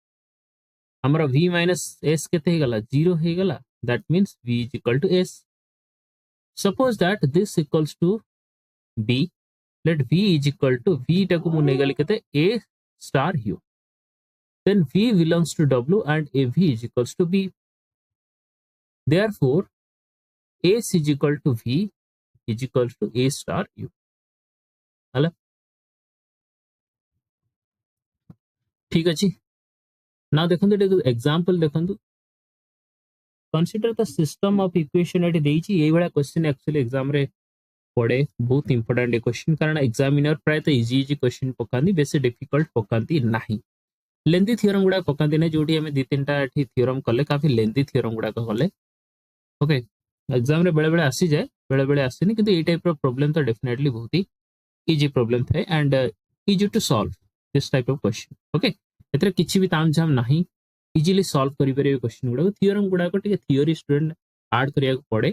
A: हमारा V minus S केते हेगला 0 हेगला. That means V is equal to S. Suppose that this equals to B. Let V is equal to V टाको मु नेगली केते A star U. Then V belongs to W and A V is equals to B. Therefore, S is equal to V is equals to A star U. हला ठीक अछि. Now देखंतु example देखंतु. Consider the system of equation एटी देइछि. एई वाला question actually exam रे पड़े. बहुत इंपोर्टेंट क्वेश्चन कारण एग्जामिनर प्राय तो इजी क्वेश्चन पकांदी, बेसी डिफिकल्ट पकांदी नाही. लेंथी थ्योरम गुडा पकांदी नै, जोटी हमें दी तीनटा एठी थ्योरम कले काफी लेंथी थ्योरम गुडा कले. ओके, एग्जाम रे बेले बेले आसी जाए, बेले बेले आसीनी, किंतु ए टाइप रो प्रॉब्लम तो डेफिनेटली बहुत ही इजी प्रॉब्लम थाए and easy to solve this type of question. Okay, एतरे किछि भी तामझाम नाही, इजीली सॉल्व करि परिबे क्वेश्चन गुडा. थ्योरम गुडा को टिके थ्योरी स्टूडेंट ऐड करिया पड़े,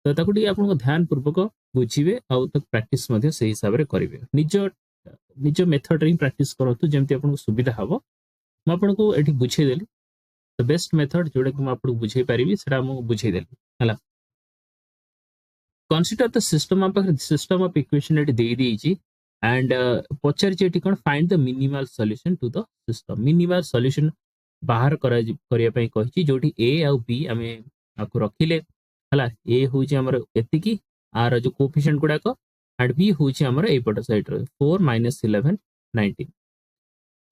A: तो ताको टिके आपन ध्यान पूर्वक बुझिबे आउ तक प्रैक्टिस मध्ये सही हिसाब रे करिवे. निज मेथड रे प्रैक्टिस करंतु जेमति आपन सुविधा हबो. म आपन को एठी बुझे देली द बेस्ट मेथड जोडे कि म आपन बुझे पारिबी सेटा म बुझे देली. हला consider the system of equation एटी दे देइची एंड पचार जे एटी कोन find the minimal solution to the system. Minimal solution बाहर करिया पई कहिची, जोटी ए आ बी हमें आको रखिले. हला ए होची हमर एतिकी आर जो कोएफिशिएंट गुडा को एंड बी होची हमर ए पट साइड रो 4 -11 19.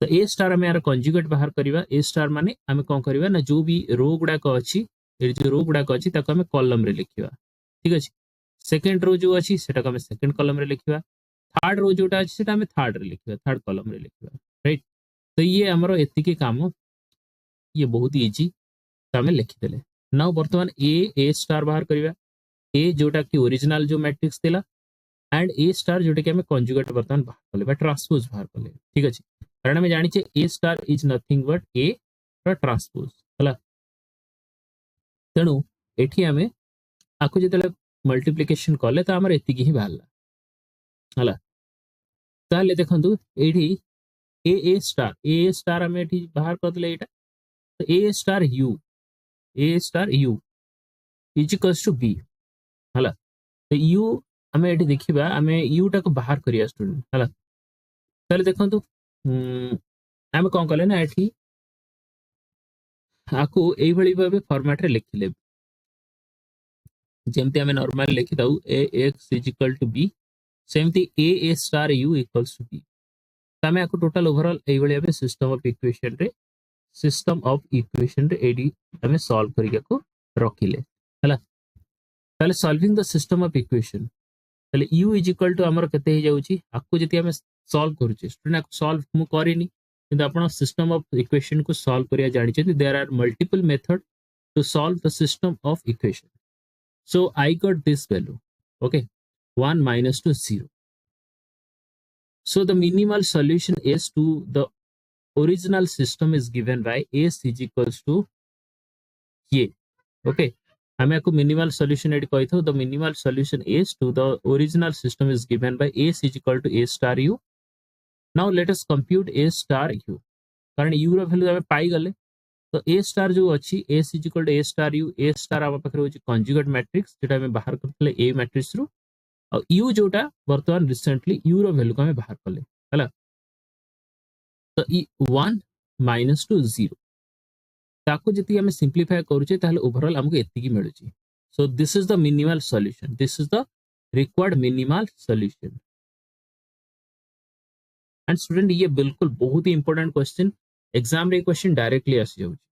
A: तो ए स्टार हमें यार कंजुगेट बाहर करिवा. ए स्टार माने हमें कोन करिवा ना, जो भी रो गुडा को अछि, ए जो रो गुडा को अछि ताको हमें कॉलम रे लिखिवा. ठीक अछि. सेकंड रो जो अछि सेटा को हमें सेकंड कॉलम रे लिखिवा. थर्ड रो जोटा अछि सेटा हमें थर्ड रे लिखिवा, थर्ड कॉलम रे लिखिवा. राइट. तो ये हमरो एतिकी काम, ये बहुत इजी तो हमें लिखि देले. नाउ वर्तमान ए स्टार बाहर करिवा. ए जोटा की ओरिजिनल जो मैट्रिक्स थिला एंड ए स्टार जोटा कि हमें कंजुगेट वर्तमान बाहर कले बा ट्रांसपोज बाहर कले. ठीक अछि. कारण हमें जानि छे A star is nothing but A रो ट्रांसपोज. हला तेनु एठी हमें आको जेतले मल्टीप्लिकेशन कले तो हमर एतिकी ही बाहरला. हला ताले देखंतु एठी ए स्टार हमें एठी बाहर कर देले. एटा तो A star U is equals to B. हला तो यू हमें एठी देखिबा, हमें यू टा को बाहर करिया स्टूडेंट. हला ताले देखंतु हमें कोन कले ना, एठी आको एई भली भाबे फॉर्मेट रे लिखिले जेमति हमें नॉर्मल लिखि दउ A X is equal to B, सेमति A star U equals to B. हमें आको टोटल ओवरऑल एई भली भाबे सिस्टम ऑफ इक्वेशन रे एडी हमें सॉल्व करिया को रखिले. हला ताले solving the system of equation, ताले u इज इक्वल टू हमर केते हे जाउची, आको जति हमें सॉल्व करूचे स्टूडेंट, आको सॉल्व मु करिनी किंतु आपण सिस्टम ऑफ इक्वेशन को सॉल्व करिया जानि छथि there are multiple method to solve the system of equation so I got this value okay 1 minus to 0 so the minimal solution is to the original system is given by s is equals to ये okay हमें को minimal solution add कहै थो the minimal solution is to the original system is given by s is equal to a star u now let us compute a star u कारण u रो value हमें पाई गले तो a star जो अछि s is equal to a star u a star हम पाखरे होची conjugate matrix जेटा हमें बाहर करथले a matrix रो और u जोटा वर्तमान रिसेंटली u रो वैल्यू को हमें बाहर करले हला तो ई 1 minus to 0 ताको जति हमें सिंप्लीफाई करूचे ताहले ओवरऑल हमको एति की मिलुची so this is the minimal solution this is the required minimal solution and student ये बिल्कुल बहुत ही इंपोर्टेंट क्वेश्चन एग्जाम रे क्वेश्चन डायरेक्टली आसी जाउची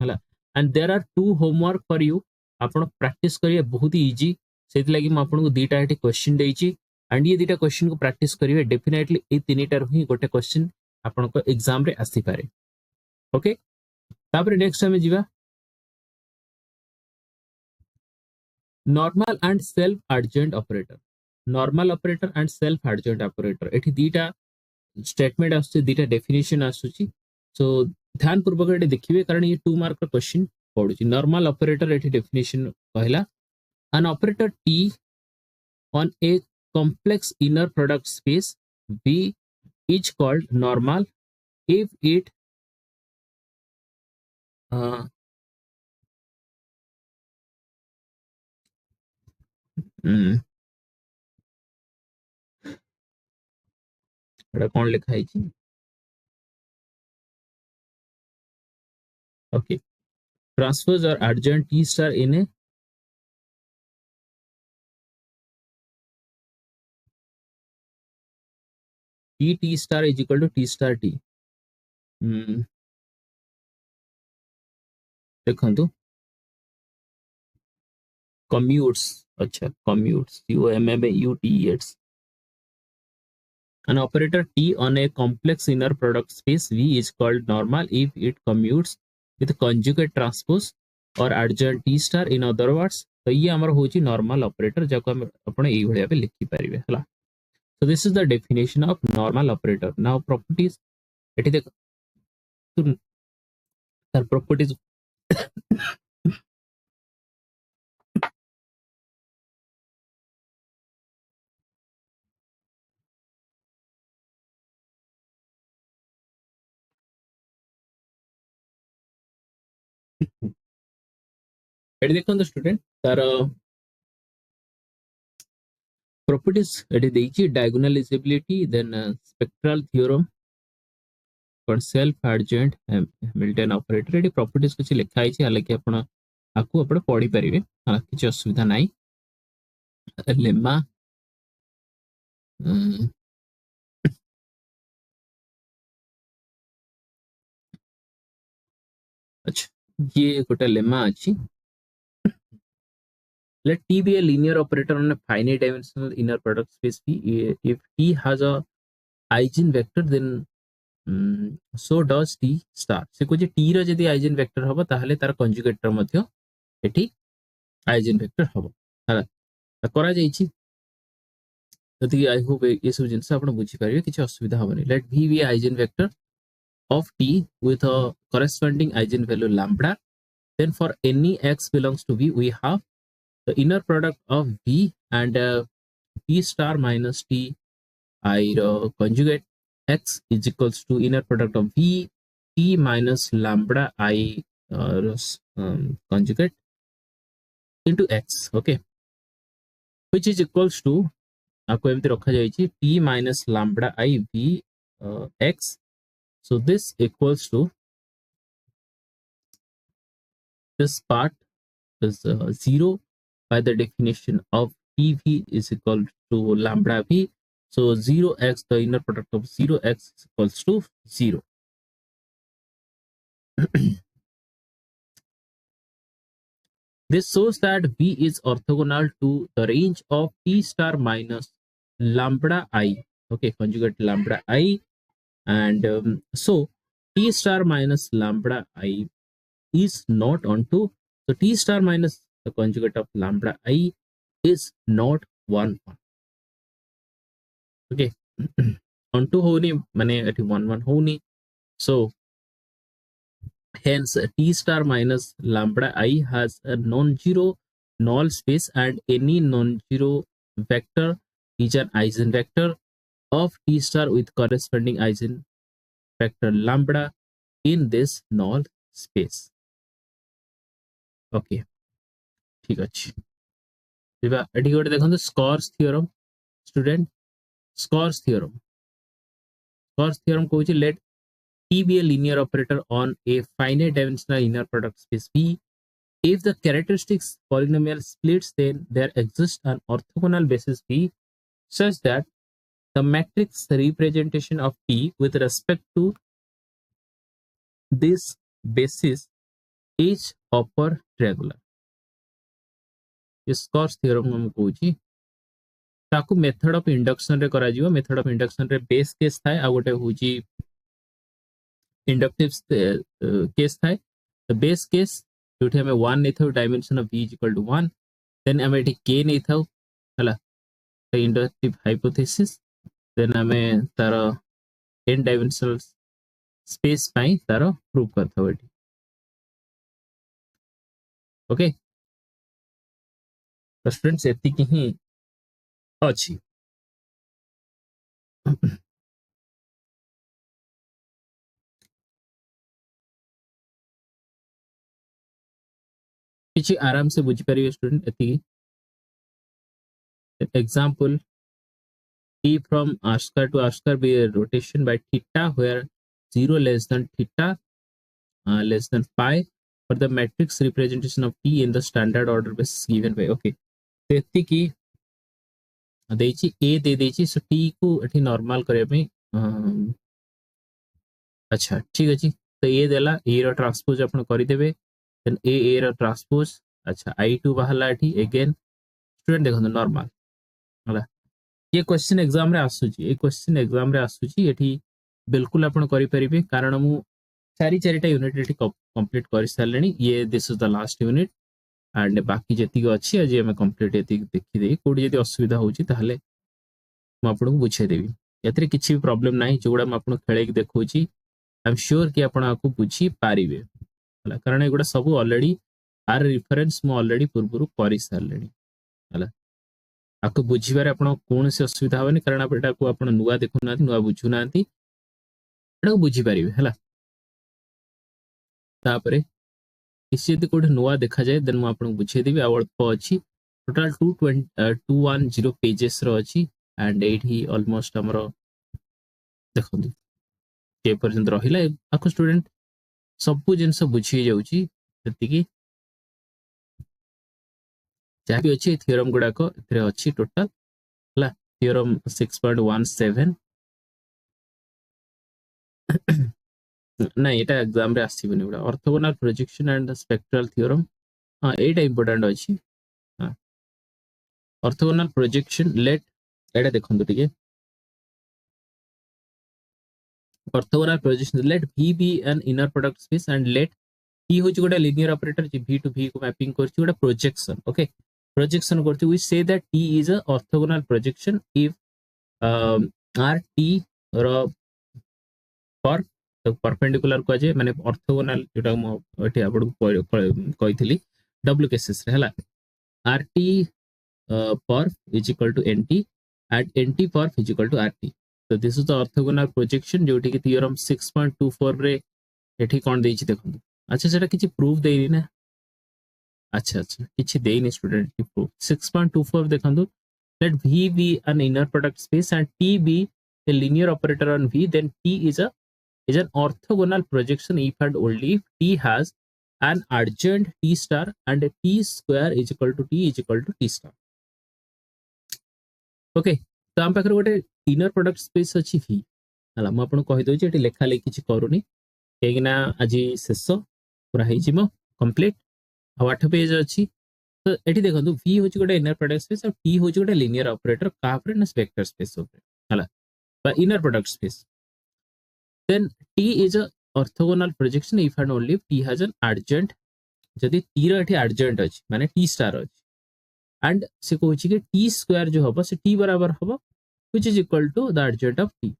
A: हला and there are two homework for you आपण प्रैक्टिस करिए बहुत ही इजी सेति लागि म आपन को दीटा एटी क्वेश्चन देइची एंड ये दीटा क्वेश्चन को प्रैक्टिस करिवे डेफिनेटली ए तीनटा रही गोटे क्वेश्चन आपण को एग्जाम रे आसी पारे ओके तापर नेक्स्ट हमें जीवा normal and self adjoint operator normal operator and self adjoint operator एठी दीटा स्टेटमेंट आसुची दीटा डेफिनेशन आसुची सो ध्यान पूर्वक एठी देखिबे कारण ये 2 मार्क का क्वेश्चन पडुची नॉर्मल ऑपरेटर एठी डेफिनेशन कहला an operator t on a complex inner product space b is called normal if it एटा कोन लिखा है okay transfers or adjoint t star in a t star is equal to t star t देखो commutes अच्छा commutes commutes an operator t on a complex inner product space v is called normal if it commutes with conjugate transpose or adjoint t star in other words तो ये हमर होची normal operator जाको हम अपन एई भलिया पे लिखि परिबे हला so this is the definition of normal operator now properties एठी देख तर properties एठी देखंतु स्टूडेंट तार properties एठी देइची diagonalizability then spectral theorem for self adjoint Hamilton operator एठी properties कुछ लिखा आइची हालांकि आपण आकु आपण पढी परिबे हां किछ असुविधा नाही लेम्मा अच्छा ये गोटे लेम्मा अछि let t be a linear operator on a finite dimensional inner product space p if t has a eigenvector then so does t star से कुछ t रो यदि eigenvector हबो ताहले तार conjugate मध्य एठी eigenvector हबो हला करा जाईची जति आई होप ये सब जिंस आपण बुझी परिबे किछ असुविधा हबनी let v be eigenvector of t with a corresponding eigenvalue lambda then for any x belongs to v we have the inner product of v and t star minus t I conjugate x is equals to inner product of v t minus lambda I conjugate into x okay which is equals to आपको एमती रखा जायछि t minus lambda I v x so this equals to this part is 0 by the definition of tv is equal to lambda v so 0x the inner product of 0x is equals to 0 this shows that v is orthogonal to the range of t star minus lambda I okay conjugate lambda I and so t star minus lambda I is not onto, so t star minus the conjugate of lambda I is not 1 1. Okay. onto होनी माने eighty 1 1 होनी, so hence t star minus lambda I has a non-zero null space, and any non-zero vector is an eigenvector of t star with corresponding eigenvector lambda in this null space. Okay, ठीक अछि एबा एठी गोटे देखंतु Schur's theorem student, Schur's theorem, Schur's theorem कहूची let T be a linear operator on a finite dimensional inner product space V. If the characteristics polynomial splits, then there exists an orthogonal basis V such that the matrix representation of T with respect to this basis is upper triangular. This Gauss theorem हम कहूची ताकू method of induction रे करा जिवो, method of induction रे base case थाए आ गोटे होची इंडक्टिव केस थाए. द बेस केस जोठी हमें 1 नै थाउ dimension of v equal to 1, then हमें एठी k नै थाउ हला द इंडक्टिव हाइपोथेसिस, देन हमें तार n डायमेंशनल स्पेस पाई तार प्रूव करथाउ एठी. ओके तो स्टूडेंट्स एति की ही अछि. किछि आराम से बुझी परिवे स्टूडेंट एति. Example, T from r square to r square be a rotation by theta where 0 less than theta less than pi for the matrix representation of T in the standard order basis given by. Okay, तो एति की देछि a दे देछि, सो T को एठी normal करे पे अच्छा ठीक अछि. तो a देला a रो ट्रांसपोज अपन करि देबे, देन a रो ट्रांसपोज अच्छा i2 बाहला एठी अगेन स्टूडेंट देखो नॉर्मल हला. ये क्वेश्चन एग्जाम रे आसुची, ये क्वेश्चन एग्जाम रे आसुची एठी बिल्कुल आपण करि परिबे कारण मु चारि चारिटा यूनिट एठी कंप्लीट करि सारलेनी. ये this is the last unit and बाकी जेतिक अछि आज हम कंप्लीट एति देखि देई. कोडी जदी असुविधा होची ताहले म आपन को बुझे देबी. एतरे किछि भी प्रॉब्लम नाही, जोडा म आपन खेले के देखौची आई एम श्योर कि आपण आकु बुझी पारिबे हला, कारण एगुडा सब ऑलरेडी आर रेफरेंस म ऑलरेडी पूर्वरु करि सारलेनी हला. आपको बुझीबारे आपण कोन से असुविधा होनी कारण एटा को आपण नुवा देखु ना, नुवा बुझु नांती, एटा को बुझी परिबे हला. तापरे किसी यदि कोड नुवा देखा जाए देन म आपण बुझे देबी. अल्प अछि टोटल 210 पेजेस रो अछि एंड एठी ऑलमोस्ट हमरो देखंतु के पर्यंत रहिला आको स्टूडेंट सब जिंस बुझी जाउची. जति की जा भी अछि थ्योरम गुडा को एथरे अछि टोटल हला. थ्योरम 6.17 नहीं एटा एग्जाम रे आसीबनी गुडा. Orthogonal projection and the spectral theorem, हां एटा इंपोर्टेंट अछि. हां ऑर्थोगोनल प्रोजेक्शन लेट एटा देखंतु टिके. Orthogonal projection let v be an inner product space and let t होची गोटा linear operator J v to v को मैपिंग करची गोटा प्रोजेक्शन. ओके प्रोजेक्शन करती we say that t is a orthogonal projection if r t रो पर तो perpendicular को जे माने ऑर्थोगोनल जोटा म एठी आपण कहितली w केसेस रे हला. r t per is equal to nt and nt per is equal to rt. so this is the orthogonal projection जोटी कि theorem 6.24 रे एठी कोन देछि देखंतु. अच्छा सेटा किछि प्रूफ देइनी ना, अच्छा अच्छा किछि देइनी स्टूडेंट की प्रूफ. 6.24 देखंतु let v be an inner product space and t be a linear operator on v, then t is an orthogonal projection if and only if t has an adjoint t star and t square is equal to t star. Okay तो हम पाखर गोटे inner product space अछि v हला. म आपन कहि दोछि eighty लेखा लेखि किछि करूनी केगिना आजि शेष पूरा हेछि म कंप्लीट 8 पेज अछि. तो एटी देखंतु v होछि गोटे इनर प्रोडक्ट स्पेस और t होछि गोटे लिनियर ऑपरेटर का ऊपर ना वेक्टर स्पेस ऊपर हला बा inner product space. then t is a orthogonal projection if and only if t has an adjoint जदि t रो एठी adjoint अछि माने t star अछि and से कहूची कि t square जो हबो से t बराबर हबो which is equal to the adjoint of t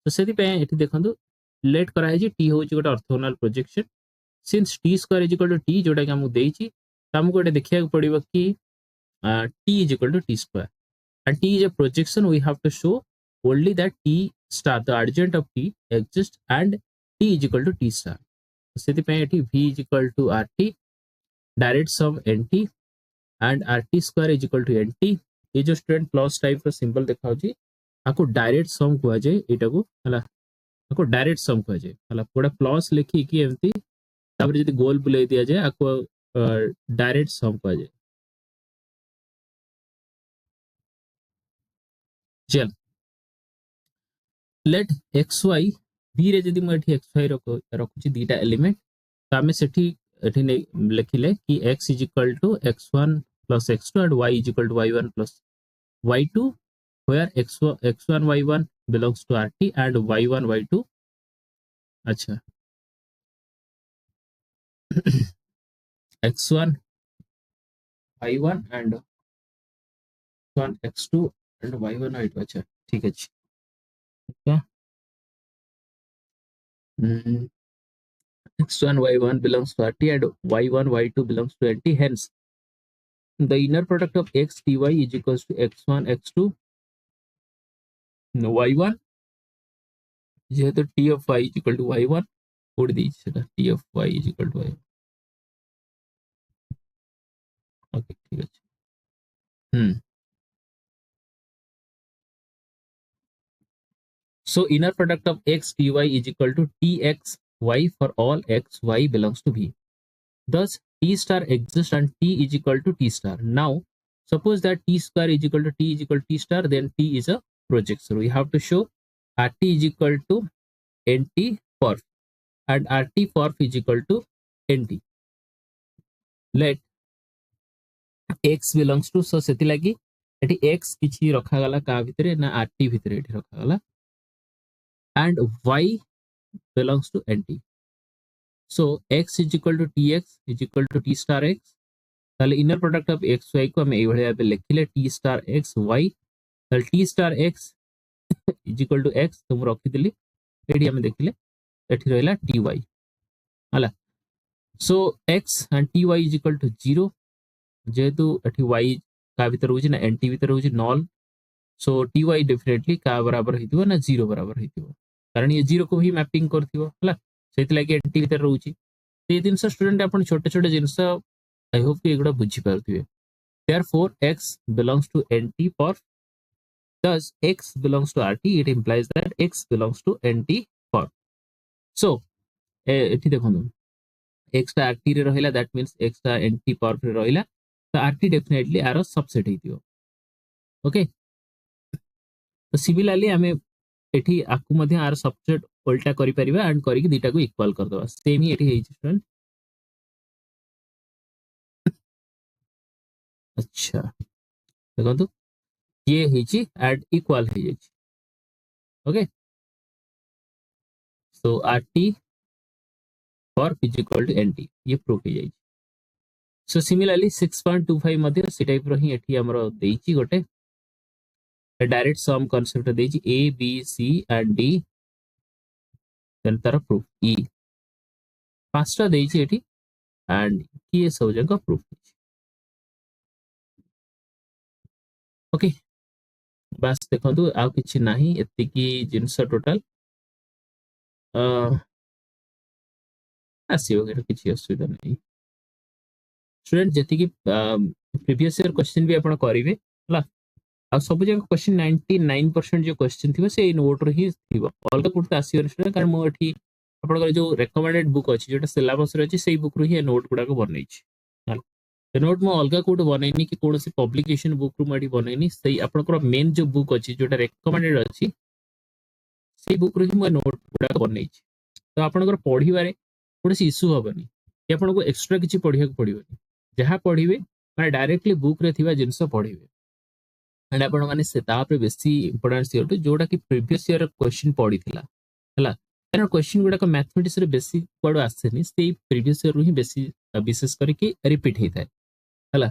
A: तो सेति पे एठी देखंतु लेट करा है जी t होची गोटे orthogonal projection since t square is equal to t जोटा कि हमु देइची त हमको एटे देखिया पड़िबो कि t is equal to t square and t is a projection we have to show only that t star the adjoint of t exists and t is equal to t star सेति पे एठी v is equal to rt direct sum nt and rt square is equal to nt ये जो student plus type रो symbol देखाउ छी आको direct sum कुआ जाय एटा को हला आको डायरेक्ट सम कुआ जाय हला पूरा प्लस लिखि कि एमती तापर जदी गोल बुलाई दिया जाय आको डायरेक्ट सम कुआ जाय चल लेट xy v रे जदी म एठी xy रखु छी दीटा एलिमेंट तो आमे सेठी एठी लिखिले कि x is equal to x1 plus x2 and y is equal to y1 plus y2 where x1 y1 belongs to rt and y1 y2 अच्छा x1 y1 and x1 x2 and y1 y2 अच्छा ठीक है क्या x1 y1 belongs to rt and y1 y2 belongs to nt hence the inner product of x dy is equals to x1 x2 y1 जेहेतु t of y is equal to y1 उड़ दीजिए सेटा t of y is equal to y okay ठीक है so inner product of x dy is equal to tx y for all x y belongs to v thus t star exists and t is equal to t star now suppose that t square is equal to t is equal to t star then t is a projection we have to show rt is equal to nt for and rt for is equal to nt let x belongs to so सेति लागि eighty x किछि रखा गला का भितरे ना rt भितरे eighty रखा गला and y belongs to nt so x is equal to tx is equal to t star x ताले inner product of x y को हम एई भलिया पे लिखिले t star x y ताले t star x is equal to x तो हम रखि दिली AD हम देखिले एठी रहला ty हला so x and ty is equal to 0 जेहेतु एठी y का भीतर होची ना nt भीतर होची null so ty डेफिनेटली का बराबर हेतिबो ना 0 बराबर हेतिबो कारण ये 0 को भी मैपिंग करथिबो हला सेति लागि nt भीतर रहउची ते जिंस स्टूडेंट अपन छोटे छोटे जिंस आई होप कि एगुडा बुझी पारथिबे therefore x belongs to nt for thus x belongs to rt it implies that x belongs to nt for so एठी देखंदु x टा rt रे रहिला that means x टा nt for रे रहिला तो rt डेफिनेटली आरो सबसेट हेतिबो ओके तो सिमिलरली हमें एठी आकु मध्ये आर सबसेट उल्टा करि परिबा एंड करि कि दीटा को इक्वल कर दबा सेम ही एठी हेइ स्टूडेंट अच्छा देखंतु ये हेची एड इक्वल हे जाई okay so rt for is equal to nt ये प्रूफ हे जाई सो सिमिलरली 6.25 मध्ये से टाइप रो ही एठी हमरो देइची गोटे डायरेक्ट सम कांसेप्ट देइची a b c and d then तार प्रूफ e पांचटा देइची एठी एंड ये सब जगह प्रूफ ओके बस देखंतु आ किछि नाही एति की जिंस टोटल आसीबो किछि असुविधा नहीं स्टूडेंट जति की प्रीवियस ईयर क्वेश्चन भी आपण करिवे हला आ सब जगह क्वेश्चन 99% जो क्वेश्चन थिबो से नोट रो ही थिबो अलग पुरता आसीबो स्टूडेंट कारण मो एठी आपण जो रेकमेंडेड बुक अछि जोटा सिलेबस रे अछि सेही बुक रो ही नोट गुडा को बनैछि हला नोट मो अलग कोड बनैनी कि कोनोसी पब्लिकेशन बुक रो मडी बनैनी सेही आपण मेन जो बुक अछि जोटा रेकमेंडेड अछि सेही बुक रो ही मो नोट गुडा को बनैछि तो आपण पढिबारे कोनोसी इशू होबनी कि आपण को एक्स्ट्रा किछि पढिया को पडिबनी जहाँ पढ़िबे माने डायरेक्टली बुक रे थिबा जिंस पढ़िबे एंड आपण माने से तापरे बेसी इंपोर्टेंस दियटु जोटा कि प्रीवियस ईयर क्वेश्चन पढ़िथिला हला कारण क्वेश्चन गुड़ाक मैथमेटिक्स रे बेसी कुआडू आसेनी से प्रीवियस ईयर ही बेसी विशेष करके रिपीट होता है हला।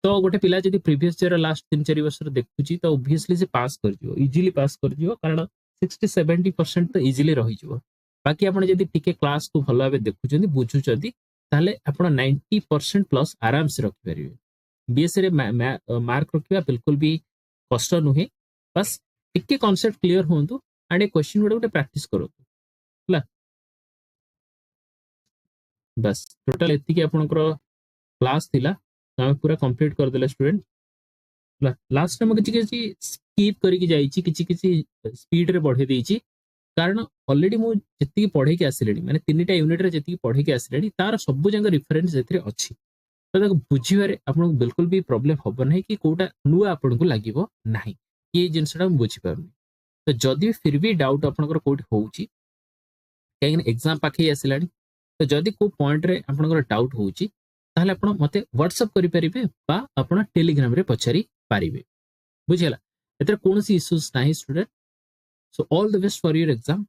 A: तो गोटे पिला जदि प्रीवियस ईयर लास्ट 3-4 वर्ष देखुची तो ऑब्वियसली से पास कर जिवो, इजीली पास कर जिवो, कारण 60-70% तो इजीली रही जिवो। बाकी आपण जदि टिके क्लास को भलो भाबे देखुचंदी बुझुचंदी ताले आपण 90% प्लस आराम से रखि परिबे। बीएससी रे मार्क रखिबा बिल्कुल भी कष्ट नुहे, बस टिके कांसेप्ट क्लियर होंतु एंड ए क्वेश्चन गुडा प्रैक्टिस करो हला। बस टोटल एति कि आपनकर क्लास थिला हम पूरा कंप्लीट कर देले स्टूडेंट। लास्ट टाइम किसी किसी स्किप करके जाइए, किसी किसी स्पीड रे बढ़े देइछि, कारण ऑलरेडी मु जति पढ़े के आसिलेनी माने तीनटा यूनिट रे जति पढ़े के आसिलेनी तार सब जंग रेफरेंस एथरे अछि। तो ताको बुझिबारे आपन बिल्कुल भी प्रॉब्लम होबो नहीं कि कोटा नुआ आपन को लागिवो नाही, ये जिंसटा हम बुझि पारनी। तो जदि फिर भी डाउट आपनकर कोठी होउछि काहे एग्जाम पाखे आसिलानी, तो जदि को पॉइंट रे आपनकर डाउट होउछि ताहले आपण मते व्हाट्सएप करि परिबे बा आपण टेलीग्राम रे पछारी पारिबे, बुझिला। एतरे कोनोसी इश्यूज नाही student. So all the best for your exam.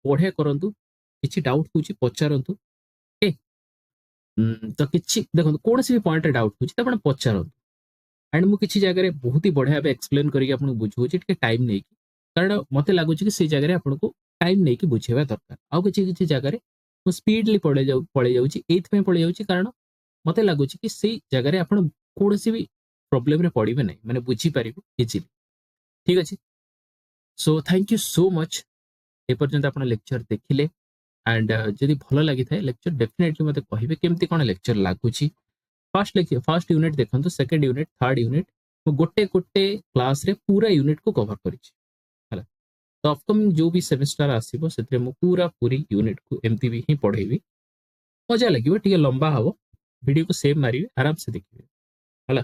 A: पढ़े करंतु, किछि डाउट होउछि पचारंतु, ओके। तो किछि देखंतु कोनोसी भी पॉइंट रे डाउट होउछि त आपण पचारंतु, एंड मु किछि जगह रे बहुत ही बढ़िया बे एक्सप्लेन करिक आपण बुझौछि टिके टाइम नै कि, कारण मते लागुछि कि से जगह रे आपण को टाइम नै कि बुझेबा दरकार। आ किछि किछि जगह रे मु स्पीडली पळे जाउछि, एथ पे पळे जाउछि, कारण मते लागुछि कि से जगह रे आपण कोनोसी भी प्रॉब्लम रे पड़िबे नै, माने बुझी पारिबो इजीली। ठीक अछि। So thank you so much ए पर्यंत आपण लेक्चर देखिले, एंड जदि भलो लागि थाए लेक्चर डेफिनेटली मते कहिबे केमती कोन लेक्चर लागुछि। फर्स्ट यूनिट देखंतु, सेकंड यूनिट, थर्ड यूनिट मु गोटे गोटे क्लास रे पूरा यूनिट को कवर करिछि हला। तो अपकमिंग जो भी सेमेस्टर आसीबो सेतरे मु पूरा पूरी यूनिट को एमती भी ही पढेबी, मजा लागिबो, टिके लंबा हबो। वीडियो को सेव मारिबे, आराम से देखिबे हला।